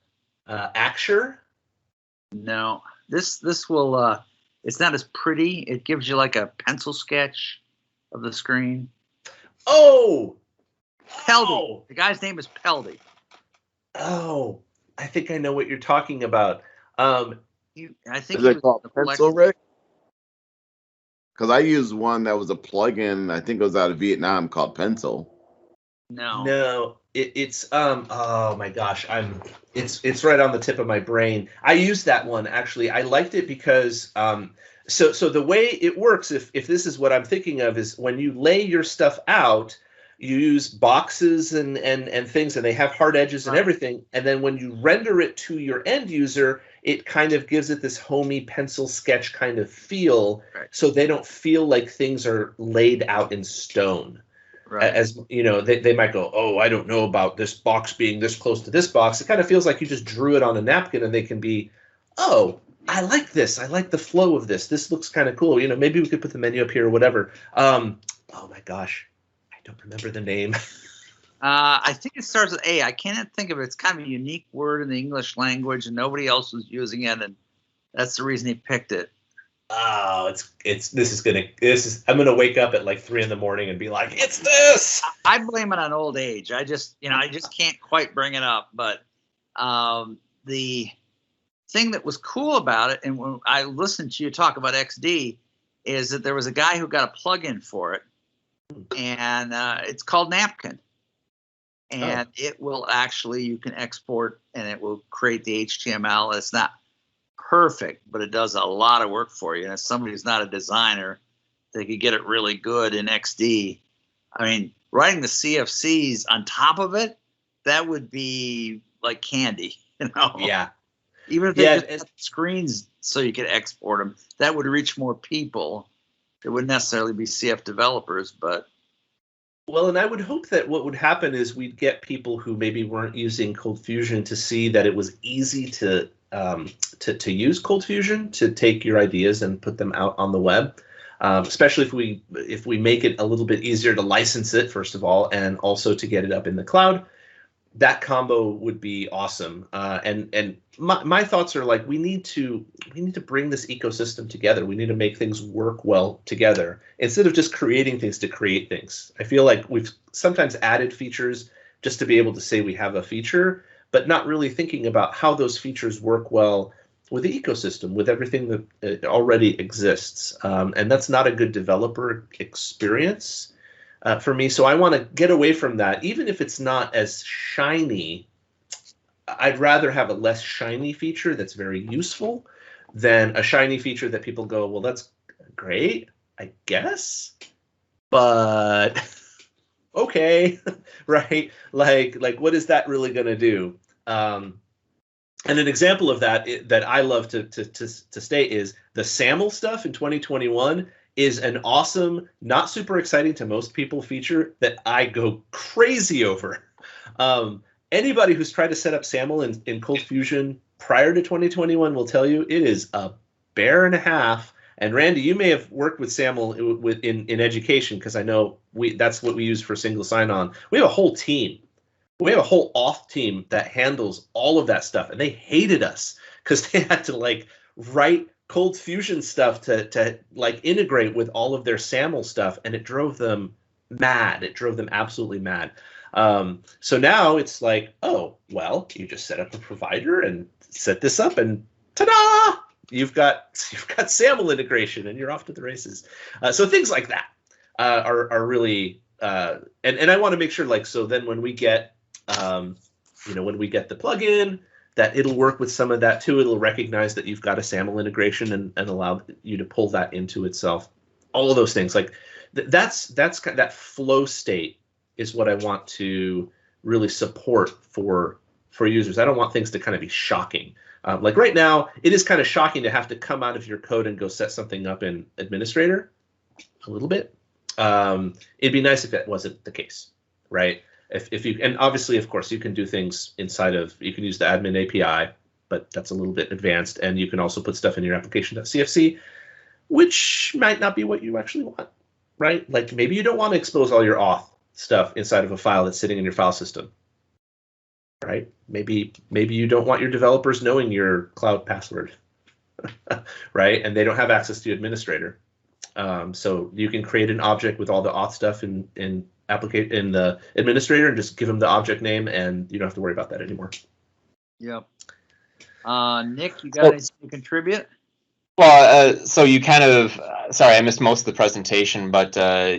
Acture? No. This will. It's not as pretty. It gives you like a pencil sketch of the screen. Oh. Peldy. Oh. The guy's name is Peldy. Oh. I think I know what you're talking about. I think is it called Pencil, Rick? Because I used one that was a plugin. I think it was out of Vietnam called Pencil. No, it's oh my gosh, it's right on the tip of my brain. I used that one actually. I liked it because so the way it works, if this is what I'm thinking of, is when you lay your stuff out, you use boxes and things, and they have hard edges and everything. And then when you render it to your end user, it kind of gives it this homey pencil sketch kind of feel. Right. So they don't feel like things are laid out in stone. Right. As they might go, oh, I don't know about this box being this close to this box. It kind of feels like you just drew it on a napkin, and they can be, oh, I like this. I like the flow of this. This looks kind of cool. Maybe we could put the menu up here or whatever. Oh my gosh. Don't remember the name. I think it starts with A. I can't think of it. It's kind of a unique word in the English language, and nobody else was using it, and that's the reason he picked it. Oh, I'm gonna wake up at like 3 a.m. and be like, it's this. I blame it on old age. I just can't quite bring it up. But the thing that was cool about it, and when I listened to you talk about XD, is that there was a guy who got a plugin for it. And it's called Napkin, and it will actually, you can export and it will create the HTML. It's not perfect, but it does a lot of work for you. And if somebody who's not a designer, they could get it really good in XD. I mean, writing the CFCs on top of it, that would be like candy, Yeah. Even if they just had screens so you could export them, that would reach more people. It wouldn't necessarily be CF developers, but. Well, and I would hope that what would happen is we'd get people who maybe weren't using ColdFusion to see that it was easy to use ColdFusion, to take your ideas and put them out on the web. Especially if we make it a little bit easier to license it, first of all, and also to get it up in the cloud. That combo would be awesome. And my thoughts are like, we need to bring this ecosystem together. We need to make things work well together instead of just creating things to create things. I feel like we've sometimes added features just to be able to say we have a feature, but not really thinking about how those features work well with the ecosystem, with everything that already exists. And that's not a good developer experience for me. So I want to get away from that. Even if it's not as shiny, I'd rather have a less shiny feature that's very useful than a shiny feature that people go, well, that's great, I guess, but okay, right? Like what is that really going to do? And an example of that that I love to state is the SAML stuff in 2021 is an awesome, not super exciting to most people feature that I go crazy over. Anybody who's tried to set up SAML in ColdFusion prior to 2021 will tell you it is a bear and a half. And Randy, you may have worked with SAML in education, because I know that's what we use for single sign-on. We have a whole team. We have a whole auth team that handles all of that stuff, and they hated us because they had to like write ColdFusion stuff to like integrate with all of their SAML stuff, and it drove them mad. It drove them absolutely mad. So now it's like, oh, well, you just set up a provider and set this up, and ta-da! You've got SAML integration, and you're off to the races. So things like that are really, and I want to make sure, like, so then when we get, when we get the plugin, that it'll work with some of that too. It'll recognize that you've got a SAML integration and allow you to pull that into itself. All of those things, like that's that flow state is what I want to really support for users. I don't want things to kind of be shocking. Like right now, it is kind of shocking to have to come out of your code and go set something up in Administrator a little bit. It'd be nice if that wasn't the case, right? If you, and obviously, of course, you can do things inside of, you can use the admin API, but that's a little bit advanced. And you can also put stuff in your application.cfc, which might not be what you actually want, right? Like maybe you don't want to expose all your auth stuff inside of a file that's sitting in your file system, right? Maybe you don't want your developers knowing your cloud password, right? And they don't have access to Administrator. So you can create an object with all the auth stuff in the Administrator and just give them the object name, and you don't have to worry about that anymore. Yep. Nick, you got anything to contribute? Well, so you kind of, sorry, I missed most of the presentation, but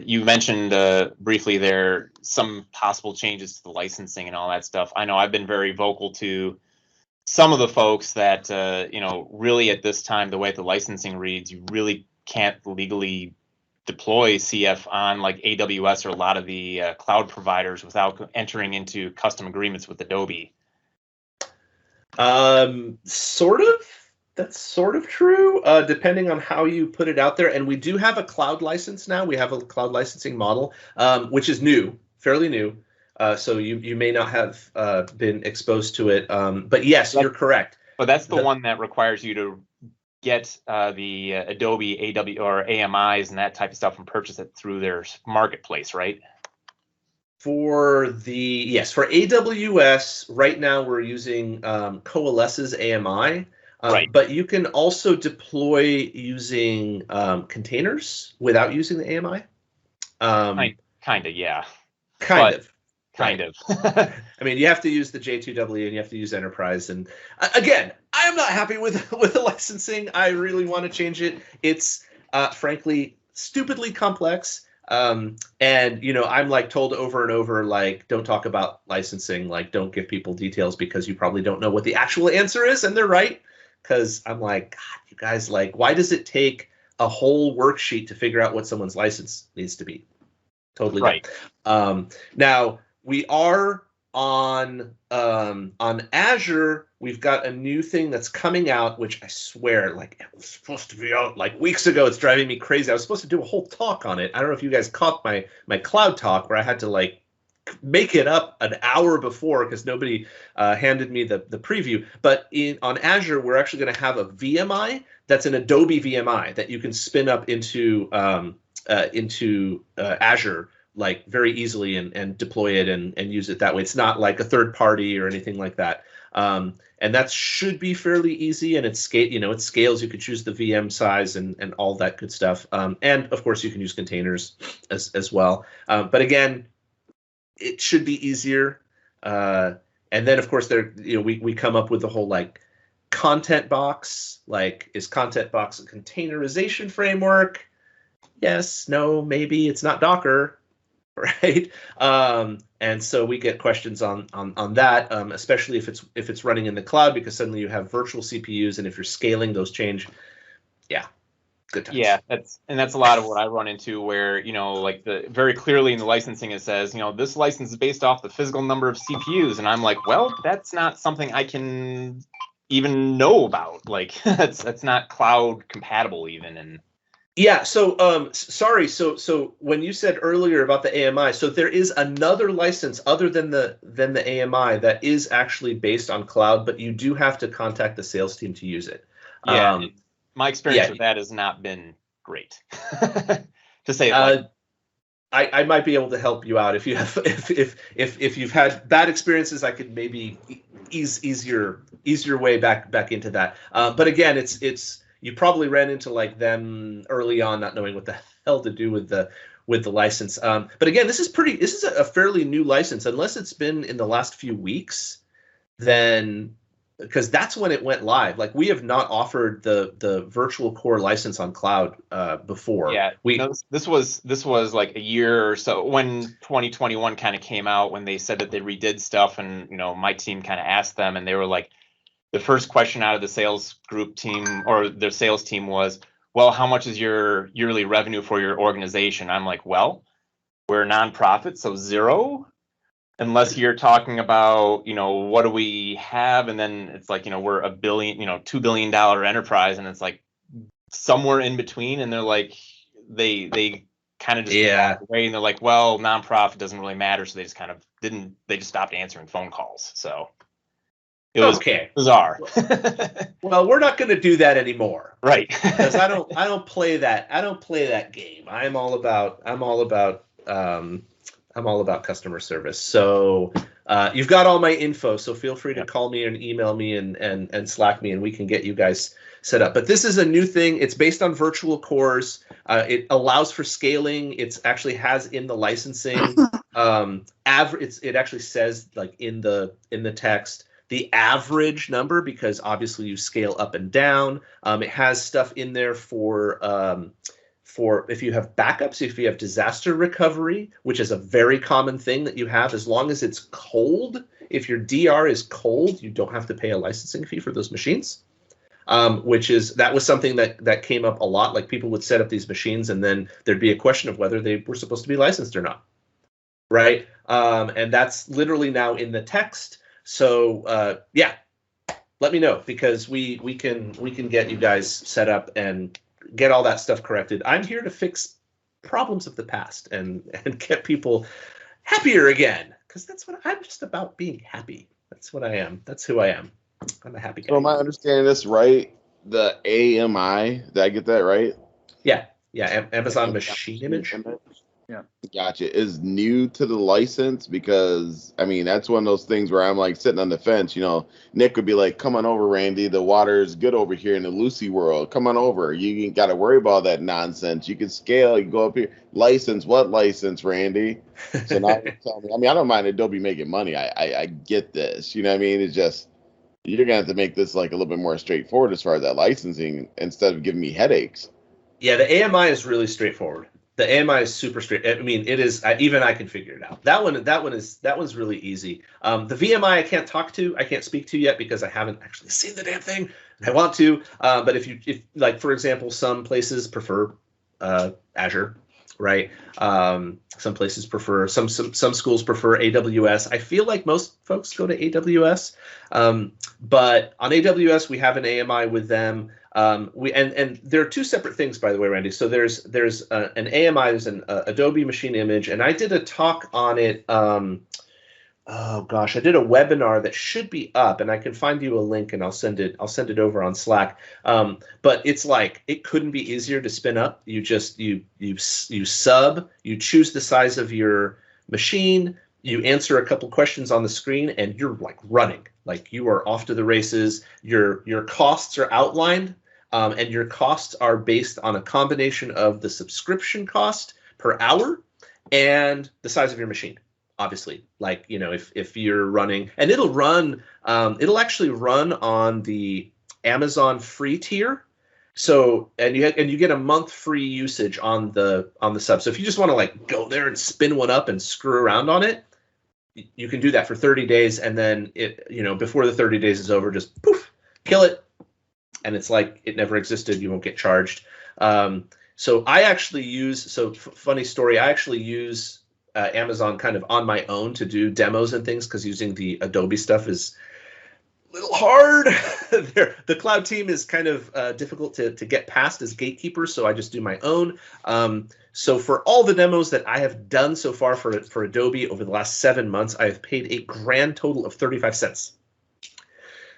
you mentioned briefly there some possible changes to the licensing and all that stuff. I know I've been very vocal to some of the folks that, really at this time, the way the licensing reads, you really can't legally deploy CF on like AWS or a lot of the cloud providers without entering into custom agreements with Adobe. Sort of. That's sort of true, depending on how you put it out there. And we do have a cloud license now. We have a cloud licensing model, which is new, fairly new. So you may not have been exposed to it. But yes, you're correct. But that's the one that requires you to get the Adobe AW or AMIs and that type of stuff and purchase it through their marketplace, right? For AWS, right now we're using Coalesce's AMI. Right. But you can also deploy using containers without using the AMI. Kind of, yeah. Kind of. I mean, you have to use the J2W and you have to use Enterprise. And again, I'm not happy with the licensing. I really want to change it. It's frankly stupidly complex. And I'm like told over and over, like, don't talk about licensing, like don't give people details because you probably don't know what the actual answer is, and they're right. Because I'm like, God, you guys, like, why does it take a whole worksheet to figure out what someone's license needs to be? Totally right. Now we are on Azure. We've got a new thing that's coming out, which I swear, like, it was supposed to be out like weeks ago. It's driving me crazy. I was supposed to do a whole talk on it. I don't know if you guys caught my cloud talk where I had to like make it up an hour before because nobody handed me the preview. But on Azure, we're actually going to have a VMI that's an Adobe VMI that you can spin up into Azure like very easily and deploy it and use it that way. It's not like a third party or anything like that. And that should be fairly easy, and it scales. You could choose the VM size and all that good stuff. And of course, you can use containers as well. But again, it should be easier. And then of course we come up with the whole like content box, like, is content box a containerization framework? Yes, no, maybe. It's not Docker, right? And so we get questions on that, especially if it's running in the cloud, because suddenly you have virtual CPUs, and if you're scaling, those change. Yeah, good times. Yeah, that's a lot of what I run into, where, like, very clearly in the licensing it says, this license is based off the physical number of CPUs, and I'm like, well, that's not something I can even know about. Like, that's not cloud compatible even. And yeah, so sorry, so when you said earlier about the AMI, so there is another license other than the AMI that is actually based on cloud, but you do have to contact the sales team to use it. Yeah, my experience with that has not been great, to say it I might be able to help you out if you have if you've had bad experiences. I could maybe ease your way back into that. But again, it's you probably ran into like them early on not knowing what the hell to do with the license. But again, this is a fairly new license, unless it's been in the last few weeks. Then, because that's when it went live. Like, we have not offered the virtual core license on cloud before. Yeah, this was like a year or so when 2021 kind of came out, when they said that they redid stuff, and my team kind of asked them, and they were like, the first question out of the sales group team or their sales team was, well, how much is your yearly revenue for your organization? I'm like, well, we're a nonprofit, so zero. Unless you're talking about, what do we have? And then it's like, we're a billion, $2 billion enterprise. And it's like somewhere in between. And they're like, they kind of just walk away, and they're like, well, nonprofit doesn't really matter. So they just kind of they just stopped answering phone calls. So it was bizarre. Well, we're not going to do that anymore. Right. Because I don't play that game. I'm all about customer service. So you've got all my info, so feel free to call me and email me and Slack me, and we can get you guys set up. But this is a new thing. It's based on virtual cores. It allows for scaling. It actually has in the licensing it actually says, like, in the text, the average number, because obviously you scale up and down. It has stuff in there for if you have backups, if you have disaster recovery, which is a very common thing that you have, as long as it's cold. If your DR is cold, you don't have to pay a licensing fee for those machines. That was something that came up a lot. Like, people would set up these machines, and then there'd be a question of whether they were supposed to be licensed or not, right? And that's literally now in the text. So let me know, because we can get you guys set up and get all that stuff corrected. I'm here to fix problems of the past and get people happier again, because that's what I'm just about, being happy. That's what I am. That's who I am. I'm a happy guy. So am I understanding this right? The AMI, did I get that right? Yeah. Amazon Machine Image. Yeah. Gotcha. Is new to the license, because I mean, that's one of those things where I'm like sitting on the fence. Nick would be like, come on over, Randy. The water's good over here in the Lucy world. Come on over. You ain't got to worry about that nonsense. You can scale. You can go up here. License. What license, Randy? So now you're telling me. I mean, I don't mind Adobe making money. I get this. You know what I mean? It's just, you're going to have to make this like a little bit more straightforward as far as that licensing, instead of giving me headaches. Yeah, the AMI is really straightforward. The AMI is super straight. I mean, it is. Even I can figure it out. That one's really easy. The VMI I can't speak to yet, because I haven't actually seen the damn thing. I want to. But if like, for example, some places prefer Azure, right? Some places prefer some schools prefer AWS. I feel like most folks go to AWS. But on AWS, we have an AMI with them. And there are two separate things, by the way, Randy. So there's an AMI, there's an Adobe Machine Image, and I did a talk on it. Oh gosh, I did a webinar that should be up, and I can find you a link, and I'll send it over on Slack. But it's like, it couldn't be easier to spin up. You just you sub, you choose the size of your machine, you answer a couple questions on the screen, and you're like running. Like, you are off to the races. Your costs are outlined, and your costs are based on a combination of the subscription cost per hour and the size of your machine. Obviously, like, if you're running, and it'll actually run on the Amazon free tier. So and you get a month free usage on the sub. So if you just want to like go there and spin one up and screw around on it, you can do that for 30 days, and then before the 30 days is over, just poof, kill it, and it's like it never existed. You won't get charged. So I actually use, funny story, I actually use Amazon kind of on my own to do demos and things, because using the Adobe stuff is a little hard. The cloud team is kind of difficult to get past as gatekeepers, so I just do my own. So for all the demos that I have done so far for Adobe over the last 7 months, I have paid a grand total of 35 cents.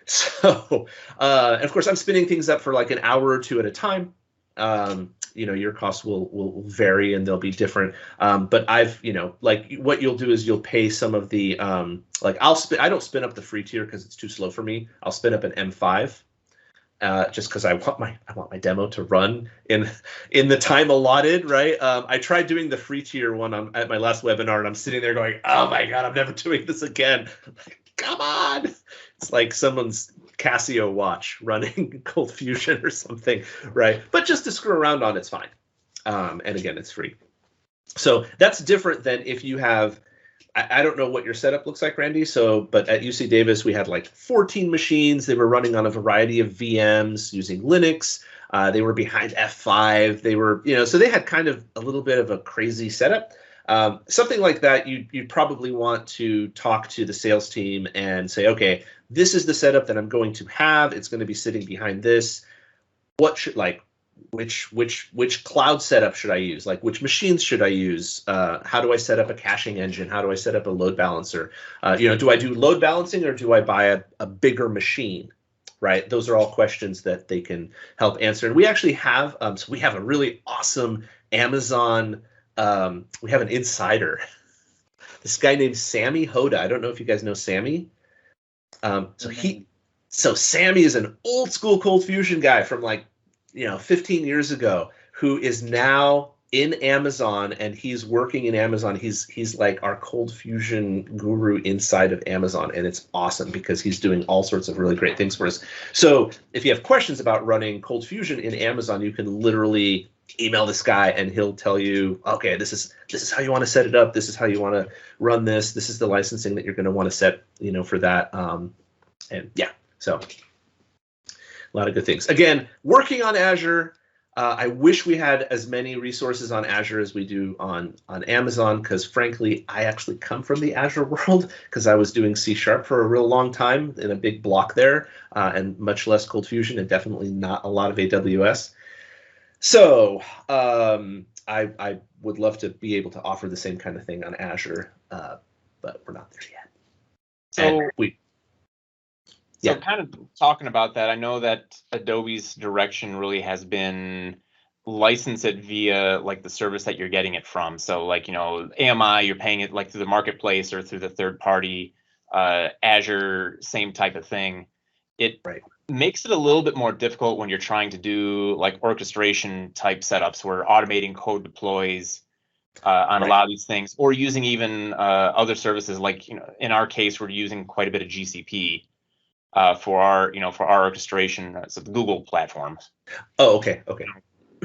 So, and of course, I'm spinning things up for like an hour or two at a time. Your costs will vary and they'll be different. But I've, like what you'll do is you'll pay some of the, I don't spin up the free tier because it's too slow for me. I'll spin up an M5 just because I want my demo to run in the time allotted, right? I tried doing the free tier one at my last webinar, and I'm sitting there going, oh my God, I'm never doing this again. Come on. It's like someone's Casio watch running ColdFusion or something, right? But just to screw around on, it's fine. And again, it's free. So that's different than if you have, I don't know what your setup looks like, Randy. But at UC Davis, we had like 14 machines. They were running on a variety of VMs using Linux. They were behind F5. They were, so they had kind of a little bit of a crazy setup. Something like that, you'd probably want to talk to the sales team and say, okay, this is the setup that I'm going to have. It's going to be sitting behind this. What should which cloud setup should I use? Like which machines should I use? How do I set up a caching engine? How do I set up a load balancer? Do I do load balancing or do I buy a bigger machine? Right? Those are all questions that they can help answer. And we actually have we have a really awesome Amazon. We have an insider, this guy named Sammy Hoda. I don't know if you guys know Sammy. So Sammy is an old school ColdFusion guy from 15 years ago, who is now in Amazon, and he's working in Amazon. He's like our ColdFusion guru inside of Amazon, and it's awesome because he's doing all sorts of really great things for us. So if you have questions about running ColdFusion in Amazon, you can literally email this guy and he'll tell you, okay, this is how you want to set it up. This is how you want to run this. This is the licensing that you're going to want to set, for that. And yeah, so a lot of good things. Again, working on Azure. I wish we had as many resources on Azure as we do on Amazon, because frankly, I actually come from the Azure world because I was doing C# for a real long time in a big block there, and much less ColdFusion, and definitely not a lot of AWS. So I would love to be able to offer the same kind of thing on Azure, but we're not there yet. So kind of talking about that, I know that Adobe's direction really has been license it via like the service that you're getting it from. So like, AMI, you're paying it like through the marketplace or through the third party. Azure, same type of thing. It makes it a little bit more difficult when you're trying to do like orchestration type setups where automating code deploys on a lot of these things, or using even other services. Like, in our case, we're using quite a bit of GCP for our orchestration. So the Google platform. Oh, okay.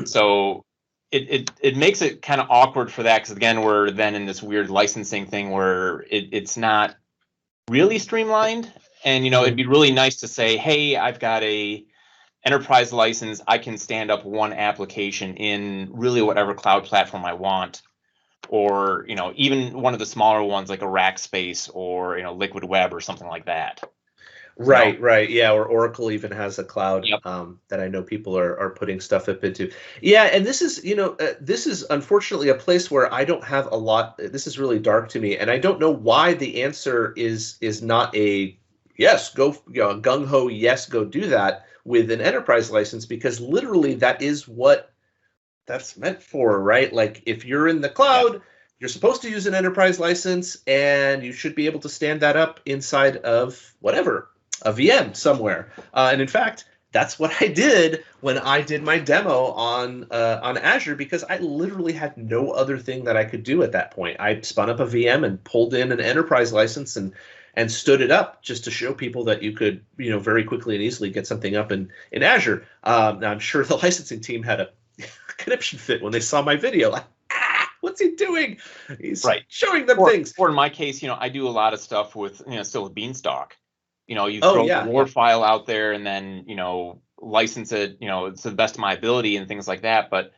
So it makes it kind of awkward for that, because again, we're then in this weird licensing thing where it's not really streamlined. And it'd be really nice to say, hey, I've got a enterprise license. I can stand up one application in really whatever cloud platform I want, or even one of the smaller ones like a Rackspace or Liquid Web or something like that. Right. Yeah, or Oracle even has a cloud that I know people are putting stuff up into. Yeah, and this is, this is unfortunately a place where I don't have a lot. This is really dark to me, and I don't know why the answer is not a yes, go, gung ho, yes, go do that with an enterprise license, because literally that is what that's meant for, right? Like if you're in the cloud, you're supposed to use an enterprise license, and you should be able to stand that up inside of whatever, a VM somewhere. And in fact, that's what I did when I did my demo on Azure, because I literally had no other thing that I could do at that point. I spun up a VM and pulled in an enterprise license and and stood it up just to show people that you could, very quickly and easily get something up in Azure. Now I'm sure the licensing team had a conniption fit when they saw my video. Like, what's he doing? He's showing them things. Or in my case, I do a lot of stuff with, still with Beanstalk. You throw the Word file out there and then, license it, to the best of my ability and things like that. But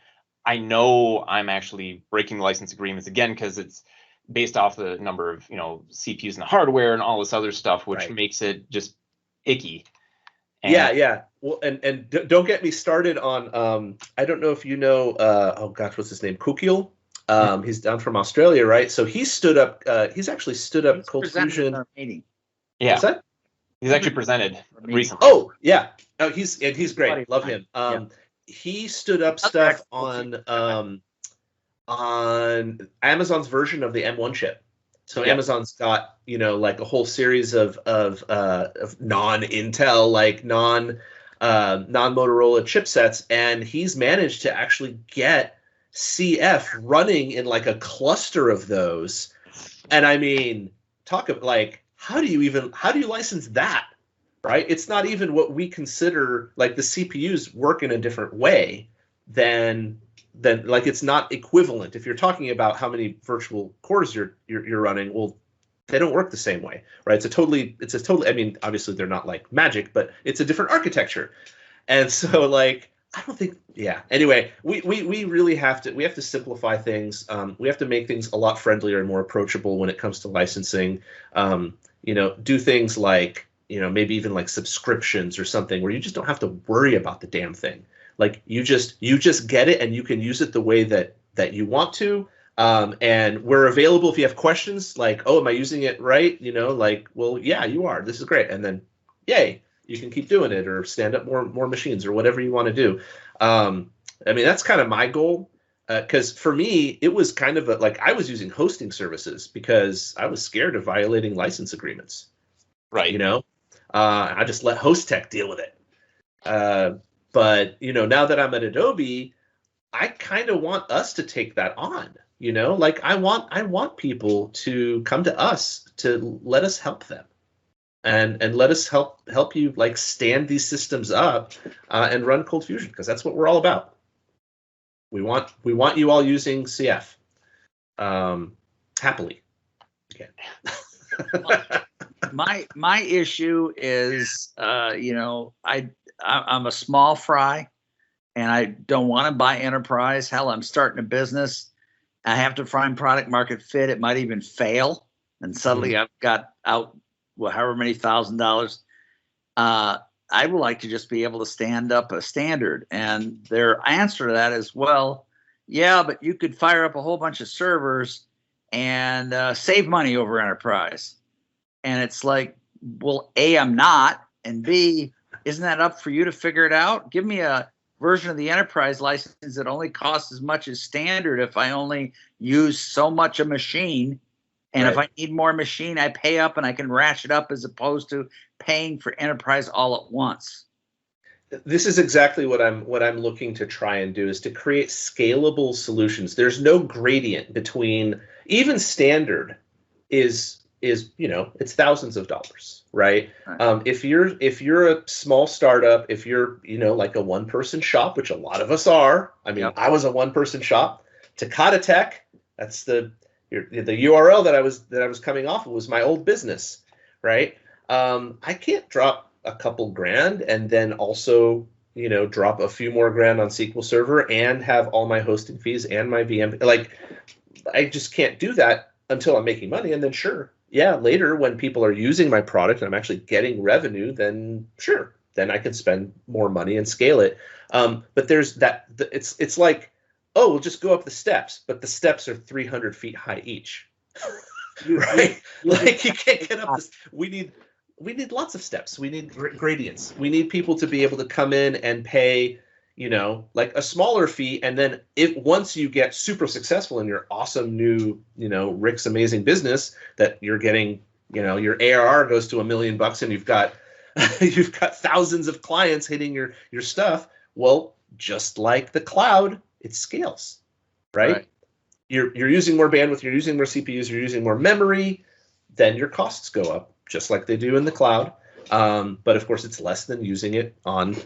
I know I'm actually breaking license agreements again because it's based off the number of, CPUs in the hardware and all this other stuff, which makes it just icky. And yeah. Well, and don't get me started on, I don't know if you know, oh gosh, what's his name? Kukil. He's down from Australia, right? So he stood up, he's actually stood up ColdFusion. Yeah. What's that? He's actually presented recently. Oh, yeah. Oh, he's great. Love him. He stood up stuff on Amazon's version of the M1 chip. So Amazon's got, like a whole series of non-Intel, like non-Motorola chipsets, and he's managed to actually get CF running in like a cluster of those. And I mean, talk of like, how do you license that? Right? It's not even what we consider, like, the CPUs work in a different way than like, it's not equivalent. If you're talking about how many virtual cores you're running, well, they don't work the same way, right? It's a totally, I mean, obviously they're not like magic, but it's a different architecture. And so, like, I don't think, anyway, we really have to simplify things. We have to make things a lot friendlier and more approachable when it comes to licensing. Do things like, maybe even like subscriptions or something where you just don't have to worry about the damn thing. Like, you just get it and you can use it the way that you want to. And we're available if you have questions like, oh, am I using it right? Like, well, yeah, you are. This is great. And then, yay, you can keep doing it or stand up more machines or whatever you want to do. I mean, that's kind of my goal. Because for me, it was kind of like I was using hosting services because I was scared of violating license agreements. Right. I just let HostTech deal with it. But, now that I'm at Adobe, I kind of want us to take that on. Like, I want people to come to us to let us help them and let us help you, like, stand these systems up and run ColdFusion, because that's what we're all about. We want you all using CF happily. Again. My issue is, I'm a small fry, and I don't want to buy enterprise. Hell, I'm starting a business. I have to find product market fit. It might even fail, and suddenly I've got out however many $1,000. I would like to just be able to stand up a standard, and their answer to that is, well, yeah, but you could fire up a whole bunch of servers and save money over enterprise. And it's like, well, A, I'm not, and B, isn't that up for you to figure it out? Give me a version of the enterprise license that only costs as much as standard if I only use so much a machine. And if I need more machine, I pay up and I can ratchet up, as opposed to paying for enterprise all at once. This is exactly what I'm looking to try and do, is to create scalable solutions. There's no gradient between, even standard is it's thousands of dollars, right? If you're a small startup, if you're like a one-person shop, which a lot of us are. I mean, I was a one-person shop. Takata Tech, that's the URL that I was coming off of, was my old business, right? I can't drop a couple grand and then also drop a few more grand on SQL Server and have all my hosting fees and my VM. Like, I just can't do that until I'm making money. And then later when people are using my product and I'm actually getting revenue, then then I can spend more money and scale it. But there's that. It's like, oh, we'll just go up the steps, but the steps are 300 feet high each, right? Like, you can't get up this. We need lots of steps. We need gradients. We need people to be able to come in and pay, like a smaller fee. And then once you get super successful in your awesome new, Rick's amazing business that you're getting, your ARR goes to $1 million and you've got thousands of clients hitting your stuff. Well, just like the cloud, it scales, right? You're using more bandwidth, you're using more CPUs, you're using more memory, then your costs go up just like they do in the cloud. But of course, it's less than using it on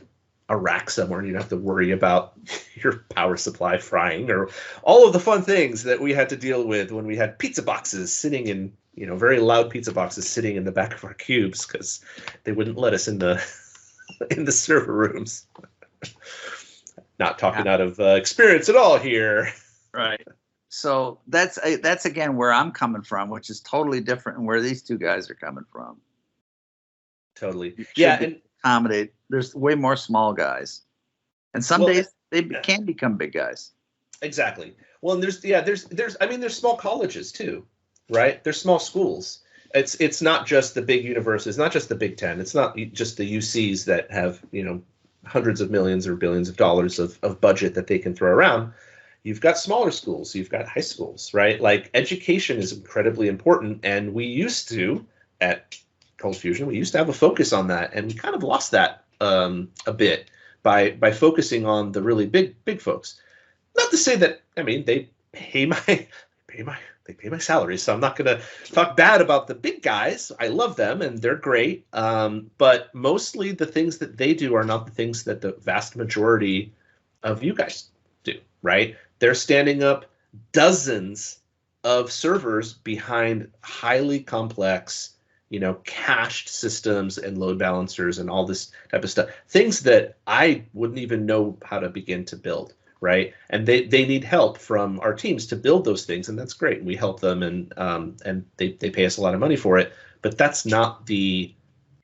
a rack somewhere, and you don't have to worry about your power supply frying or all of the fun things that we had to deal with when we had pizza boxes sitting in, very loud pizza boxes sitting in the back of our cubes because they wouldn't let us in the in the server rooms. Not talking out of experience at all here. Right. So that's again where I'm coming from, which is totally different than where these two guys are coming from. Totally. Yeah, and accommodate. There's way more small guys, and some days they can become big guys. Exactly. Well, and there's small colleges too, right? There's small schools. It's not just the big universities. It's not just the Big Ten. It's not just the UCs that have hundreds of millions or billions of dollars of budget that they can throw around. You've got smaller schools. You've got high schools, right? Like education is incredibly important, and we used to at ColdFusion, we used to have a focus on that, and we kind of lost that a bit by focusing on the really big folks. Not to say that they pay my salary, so I'm not going to talk bad about the big guys. I love them and they're great, but mostly the things that they do are not the things that the vast majority of you guys do, right? They're standing up dozens of servers behind highly complex, cached systems and load balancers and all this type of stuff. Things that I wouldn't even know how to begin to build, right? And they need help from our teams to build those things, and that's great. We help them, and they pay us a lot of money for it. But that's not the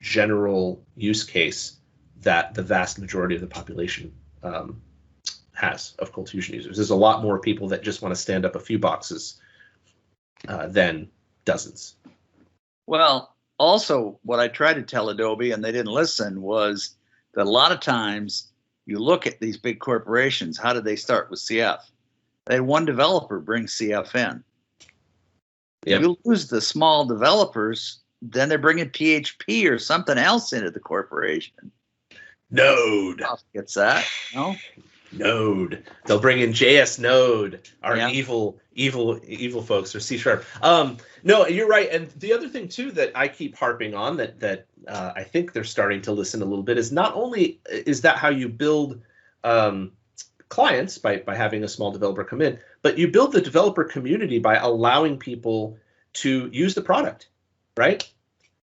general use case that the vast majority of the population has of ColdFusion users. There's a lot more people that just want to stand up a few boxes than dozens. Well, also, what I tried to tell Adobe, and they didn't listen, was that a lot of times you look at these big corporations, how did they start with CF? They had one developer bring CF in. Yep. If you lose the small developers, then they're bringing PHP or something else into the corporation. Node. Gets that, no? Node. They'll bring in JS Node, our evil folks, or C#. No, you're right. And the other thing too that I keep harping on that I think they're starting to listen a little bit is not only is that how you build clients by having a small developer come in, but you build the developer community by allowing people to use the product, right?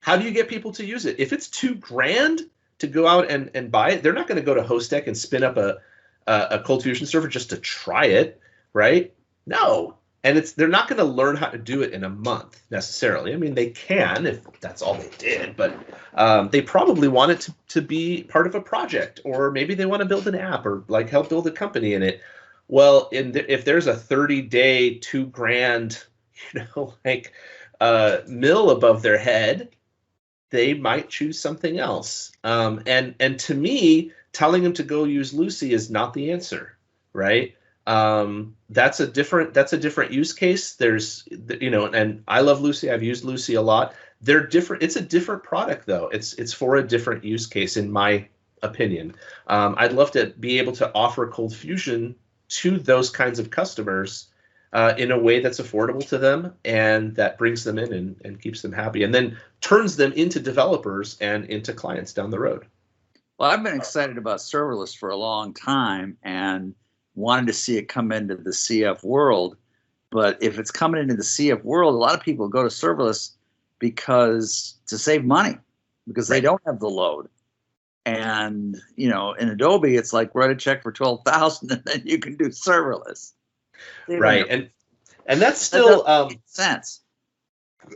How do you get people to use it? If it's $2,000 to go out and buy it, they're not going to go to HostDeck and spin up a ColdFusion server just to try it, right? No. And they're not going to learn how to do it in a month necessarily. I mean, they can if that's all they did, but they probably want it to be part of a project, or maybe they want to build an app or like help build a company in it. Well, if there's a 30-day $2,000, mill above their head, they might choose something else. And to me, telling them to go use Lucy is not the answer, right? That's a different use case. There's, and I love Lucy. I've used Lucy a lot. They're different. It's a different product though. It's for a different use case, in my opinion. I'd love to be able to offer ColdFusion to those kinds of customers in a way that's affordable to them and that brings them in and keeps them happy, and then turns them into developers and into clients down the road. Well, I've been excited about serverless for a long time and wanted to see it come into the CF world. But if it's coming into the CF world, a lot of people go to serverless because to save money, because they don't have the load. And, in Adobe, it's like write a check for $12,000 and then you can do serverless. Right. And that's still that makes sense.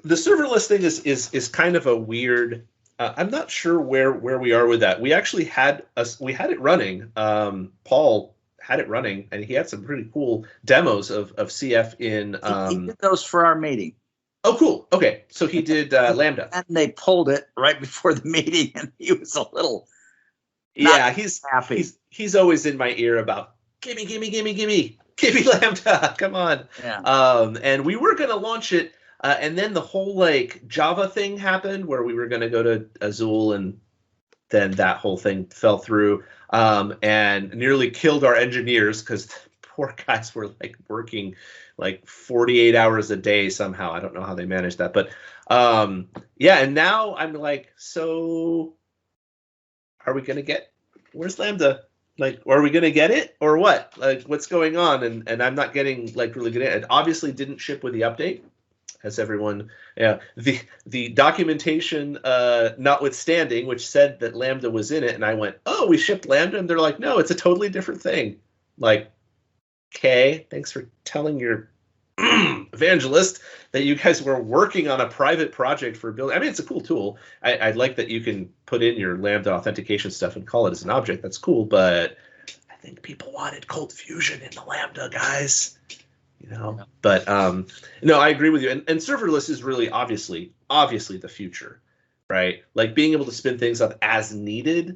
The serverless thing is kind of a weird. I'm not sure where we are with that. We actually had it running. Paul had it running, and he had some pretty cool demos of CF in. He did those for our meeting. Oh, cool. Okay, so he did Lambda, and they pulled it right before the meeting, and he was a little. Yeah, he's happy. He's always in my ear about gimme Lambda, come on. Yeah. And we were gonna launch it. And then the whole Java thing happened where we were going to go to Azul, and then that whole thing fell through and nearly killed our engineers because poor guys were like working like 48 hours a day somehow. I don't know how they managed that, but yeah. And now I'm like, so are we gonna get? Where's Lambda? Like, are we gonna get it or what? Like, what's going on? And I'm not getting like really good. It obviously didn't ship with the update, as everyone. Yeah, the documentation notwithstanding, which said that Lambda was in it, and I went, oh, we shipped Lambda, and they're like, no, it's a totally different thing. Like, okay, thanks for telling your evangelist that you guys were working on a private project for building. I mean, it's a cool tool. I like that you can put in your Lambda authentication stuff and call it as an object. That's cool, but I think people wanted ColdFusion in the Lambda, guys. You know, yeah. But no, I agree with you. And serverless is really obviously the future, right? Like being able to spin things up as needed.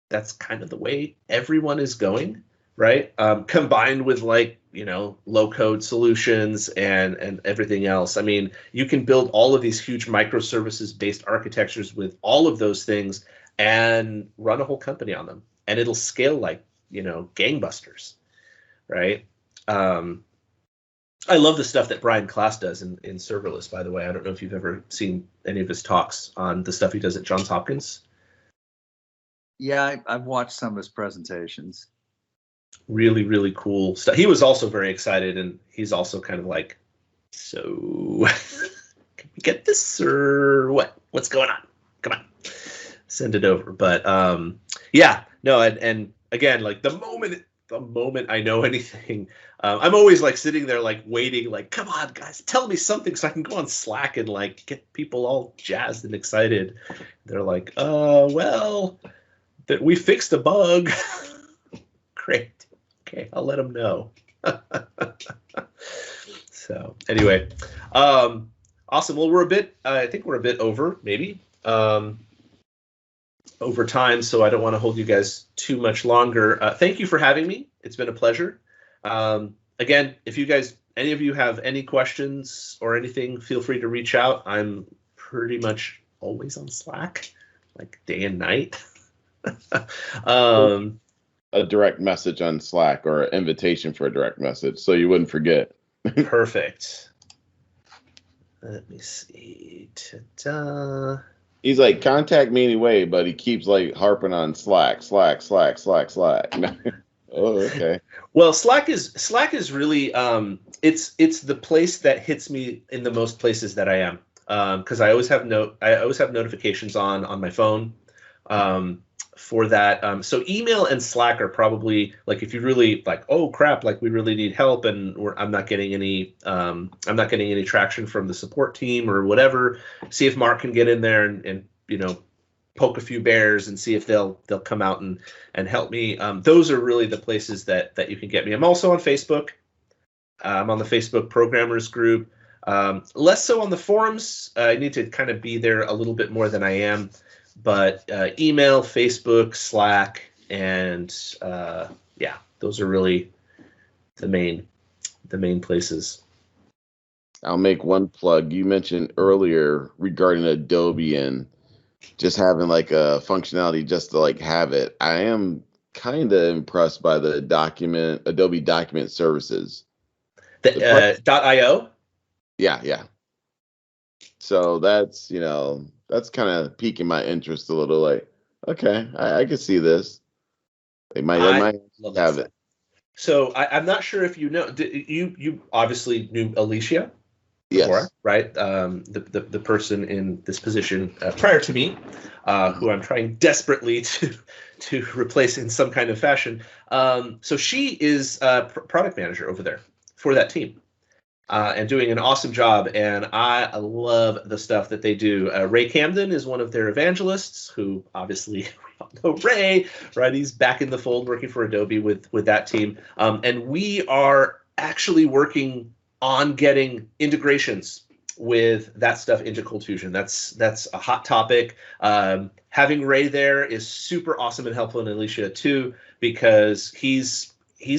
That's kind of the way everyone is going, right? Combined with like, you know, low code solutions and everything else. I mean, you can build all of these huge microservices based architectures with all of those things and run a whole company on them, and it'll scale like, you know, gangbusters, right? I love the stuff that Brian Class does in serverless, by the way. I don't know if you've ever seen any of his talks on the stuff he does at Johns Hopkins. Yeah, I've watched some of his presentations. Really, really cool stuff. He was also very excited, and he's also kind of like, so can we get this or what? What's going on? Come on, send it over. But yeah, no, and again, like the moment I know anything, I'm always like sitting there like waiting, like, come on, guys, tell me something so I can go on Slack and like get people all jazzed and excited. They're like, well, that we fixed a bug. Great. Okay, I'll let them know. So anyway, awesome. Well, I think we're a bit over, maybe. Over time, so I don't want to hold you guys too much longer. Thank you for having me. It's been a pleasure. Again, if any of you have any questions or anything, feel free to reach out. I'm pretty much always on Slack, like day and night. A direct message on Slack or an invitation for a direct message so you wouldn't forget. Perfect. Let me see. Ta-da. He's like, contact me anyway, but he keeps like harping on Slack. Oh, okay. Well, Slack is really it's the place that hits me in the most places that I am, because I always have notifications on my phone for that. So email and Slack are probably like, if you really like, oh crap, like we really need help and I'm not getting any traction from the support team or whatever. See if Mark can get in there and you know, poke a few bears and see if they'll come out and help me. Those are really the places that you can get me. I'm also on Facebook. I'm on the Facebook programmers group. Less so on the forums. I need to kind of be there a little bit more than I am. But email, Facebook, Slack, and yeah, those are really the main places. I'll make one plug. You mentioned earlier regarding Adobe and just having like a functionality just to like have it. I am kind of impressed by the Adobe document services. The .io? Yeah. So that's, you know, that's kind of piquing my interest a little. Like, okay, I can see this. They might have it. So I'm not sure if you know. You obviously knew Alicia. Yes. Before, right. The person in this position prior to me, who I'm trying desperately to replace in some kind of fashion. So she is product manager over there for that team. And doing an awesome job, and I love the stuff that they do. Ray Camden is one of their evangelists, who obviously we all know Ray, right? He's back in the fold working for Adobe with that team, and we are actually working on getting integrations with that stuff into ColdFusion. That's a hot topic. Having Ray there is super awesome and helpful, and Alicia too, because he's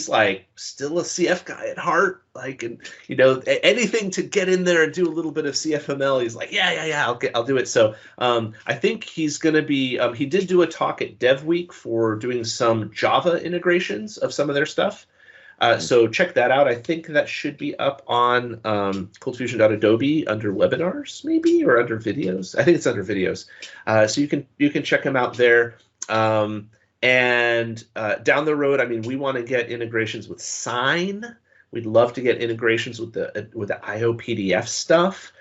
like still a CF guy at heart, like, and you know, anything to get in there and do a little bit of CFML. He's like, yeah, I'll do it. So I think he's going to be. He did do a talk at Dev Week for doing some Java integrations of some of their stuff. So check that out. I think that should be up on ColdFusion.adobe under webinars, maybe, or under videos. I think it's under videos. So you can check them out there. And down the road, I mean, we want to get integrations with Sign. We'd love to get integrations with the IO PDF stuff.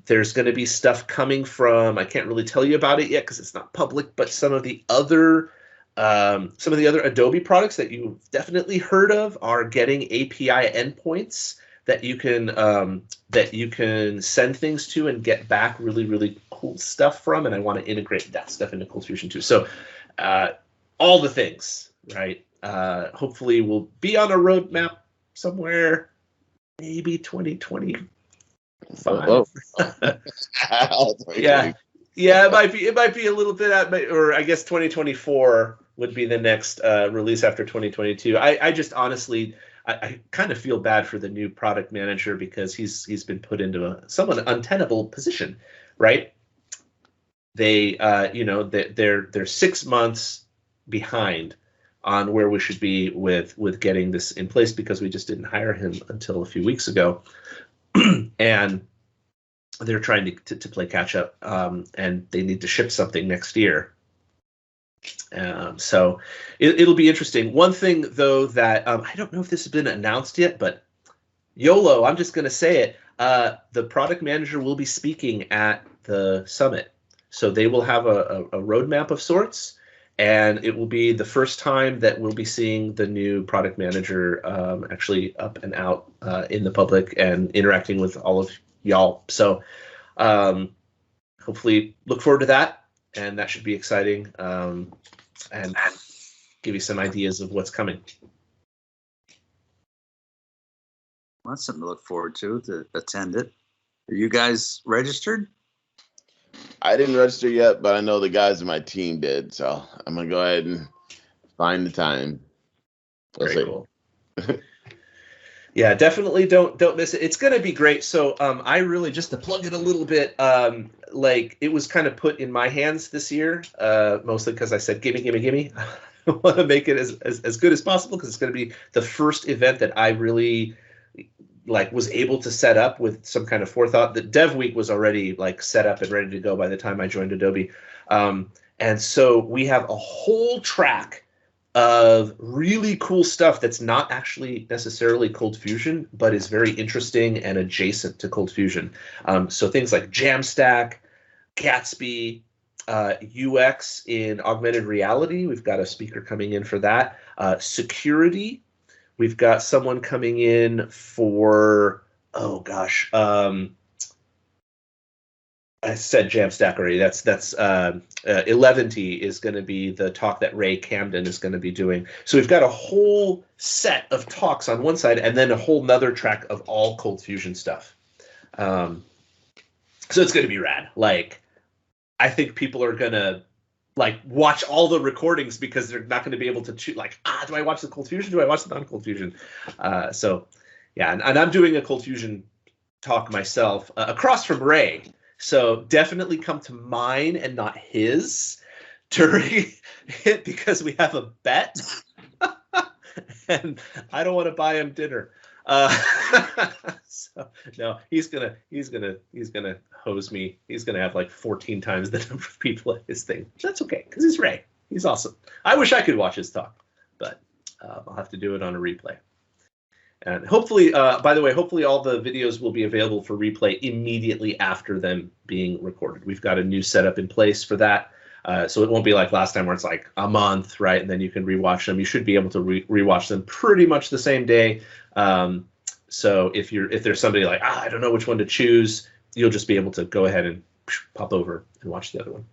There's going to be stuff coming from, I can't really tell you about it yet because it's not public, but some of the other Adobe products that you've definitely heard of are getting API endpoints that you can send things to and get back really, really cool stuff from. And I want to integrate that stuff into ColdFusion too. So all the things, right? Hopefully we'll be on a roadmap somewhere, maybe 2025. Yeah, it might be a little bit out, or I guess 2024 would be the next release after 2022. I just honestly, I kind of feel bad for the new product manager because he's been put into a somewhat untenable position, right? They're 6 months behind on where we should be with getting this in place because we just didn't hire him until a few weeks ago. And they're trying to play catch up, and they need to ship something next year. So it'll be interesting. One thing, though, that I don't know if this has been announced yet, but YOLO, I'm just going to say it. The product manager will be speaking at the summit. So they will have a roadmap of sorts, and it will be the first time that we'll be seeing the new product manager actually up and out in the public and interacting with all of y'all. So hopefully look forward to that, and that should be exciting, and give you some ideas of what's coming. Well, that's something to look forward to attend it. Are you guys registered? I didn't register yet, but I know the guys in my team did, so I'm gonna go ahead and find the time. Very cool. Yeah, definitely don't miss it. It's gonna be great. So I really, just to plug it a little bit, like it was kind of put in my hands this year, mostly because I said gimme. I want to make it as good as possible because it's going to be the first event that I really was able to set up with some kind of forethought. The Dev Week was already set up and ready to go by the time I joined Adobe. And so we have a whole track of really cool stuff that's not actually necessarily ColdFusion, but is very interesting and adjacent to ColdFusion. So things like Jamstack, Gatsby, UX in augmented reality. We've got a speaker coming in for that. Security. We've got someone coming in for, I said Jamstack already. That's 11T is going to be the talk that Ray Camden is going to be doing. So we've got a whole set of talks on one side, and then a whole nother track of all ColdFusion stuff. So it's going to be rad. I think people are going to watch all the recordings because they're not going to be able to choose. Do I watch the ColdFusion? Do I watch the non-ColdFusion? So yeah, and I'm doing a ColdFusion talk myself across from Ray. So definitely come to mine and not his during it because we have a bet, and I don't want to buy him dinner. So no, he's gonna hose me. He's gonna have 14 times the number of people at his thing. That's okay because he's Ray. He's awesome. I wish I could watch his talk, but I'll have to do it on a replay. And hopefully, by the way, hopefully all the videos will be available for replay immediately after them being recorded. We've got a new setup in place for that. So it won't be like last time where it's a month, right? And then you can rewatch them. You should be able to rewatch them pretty much the same day. So if there's somebody I don't know which one to choose, you'll just be able to go ahead and pop over and watch the other one.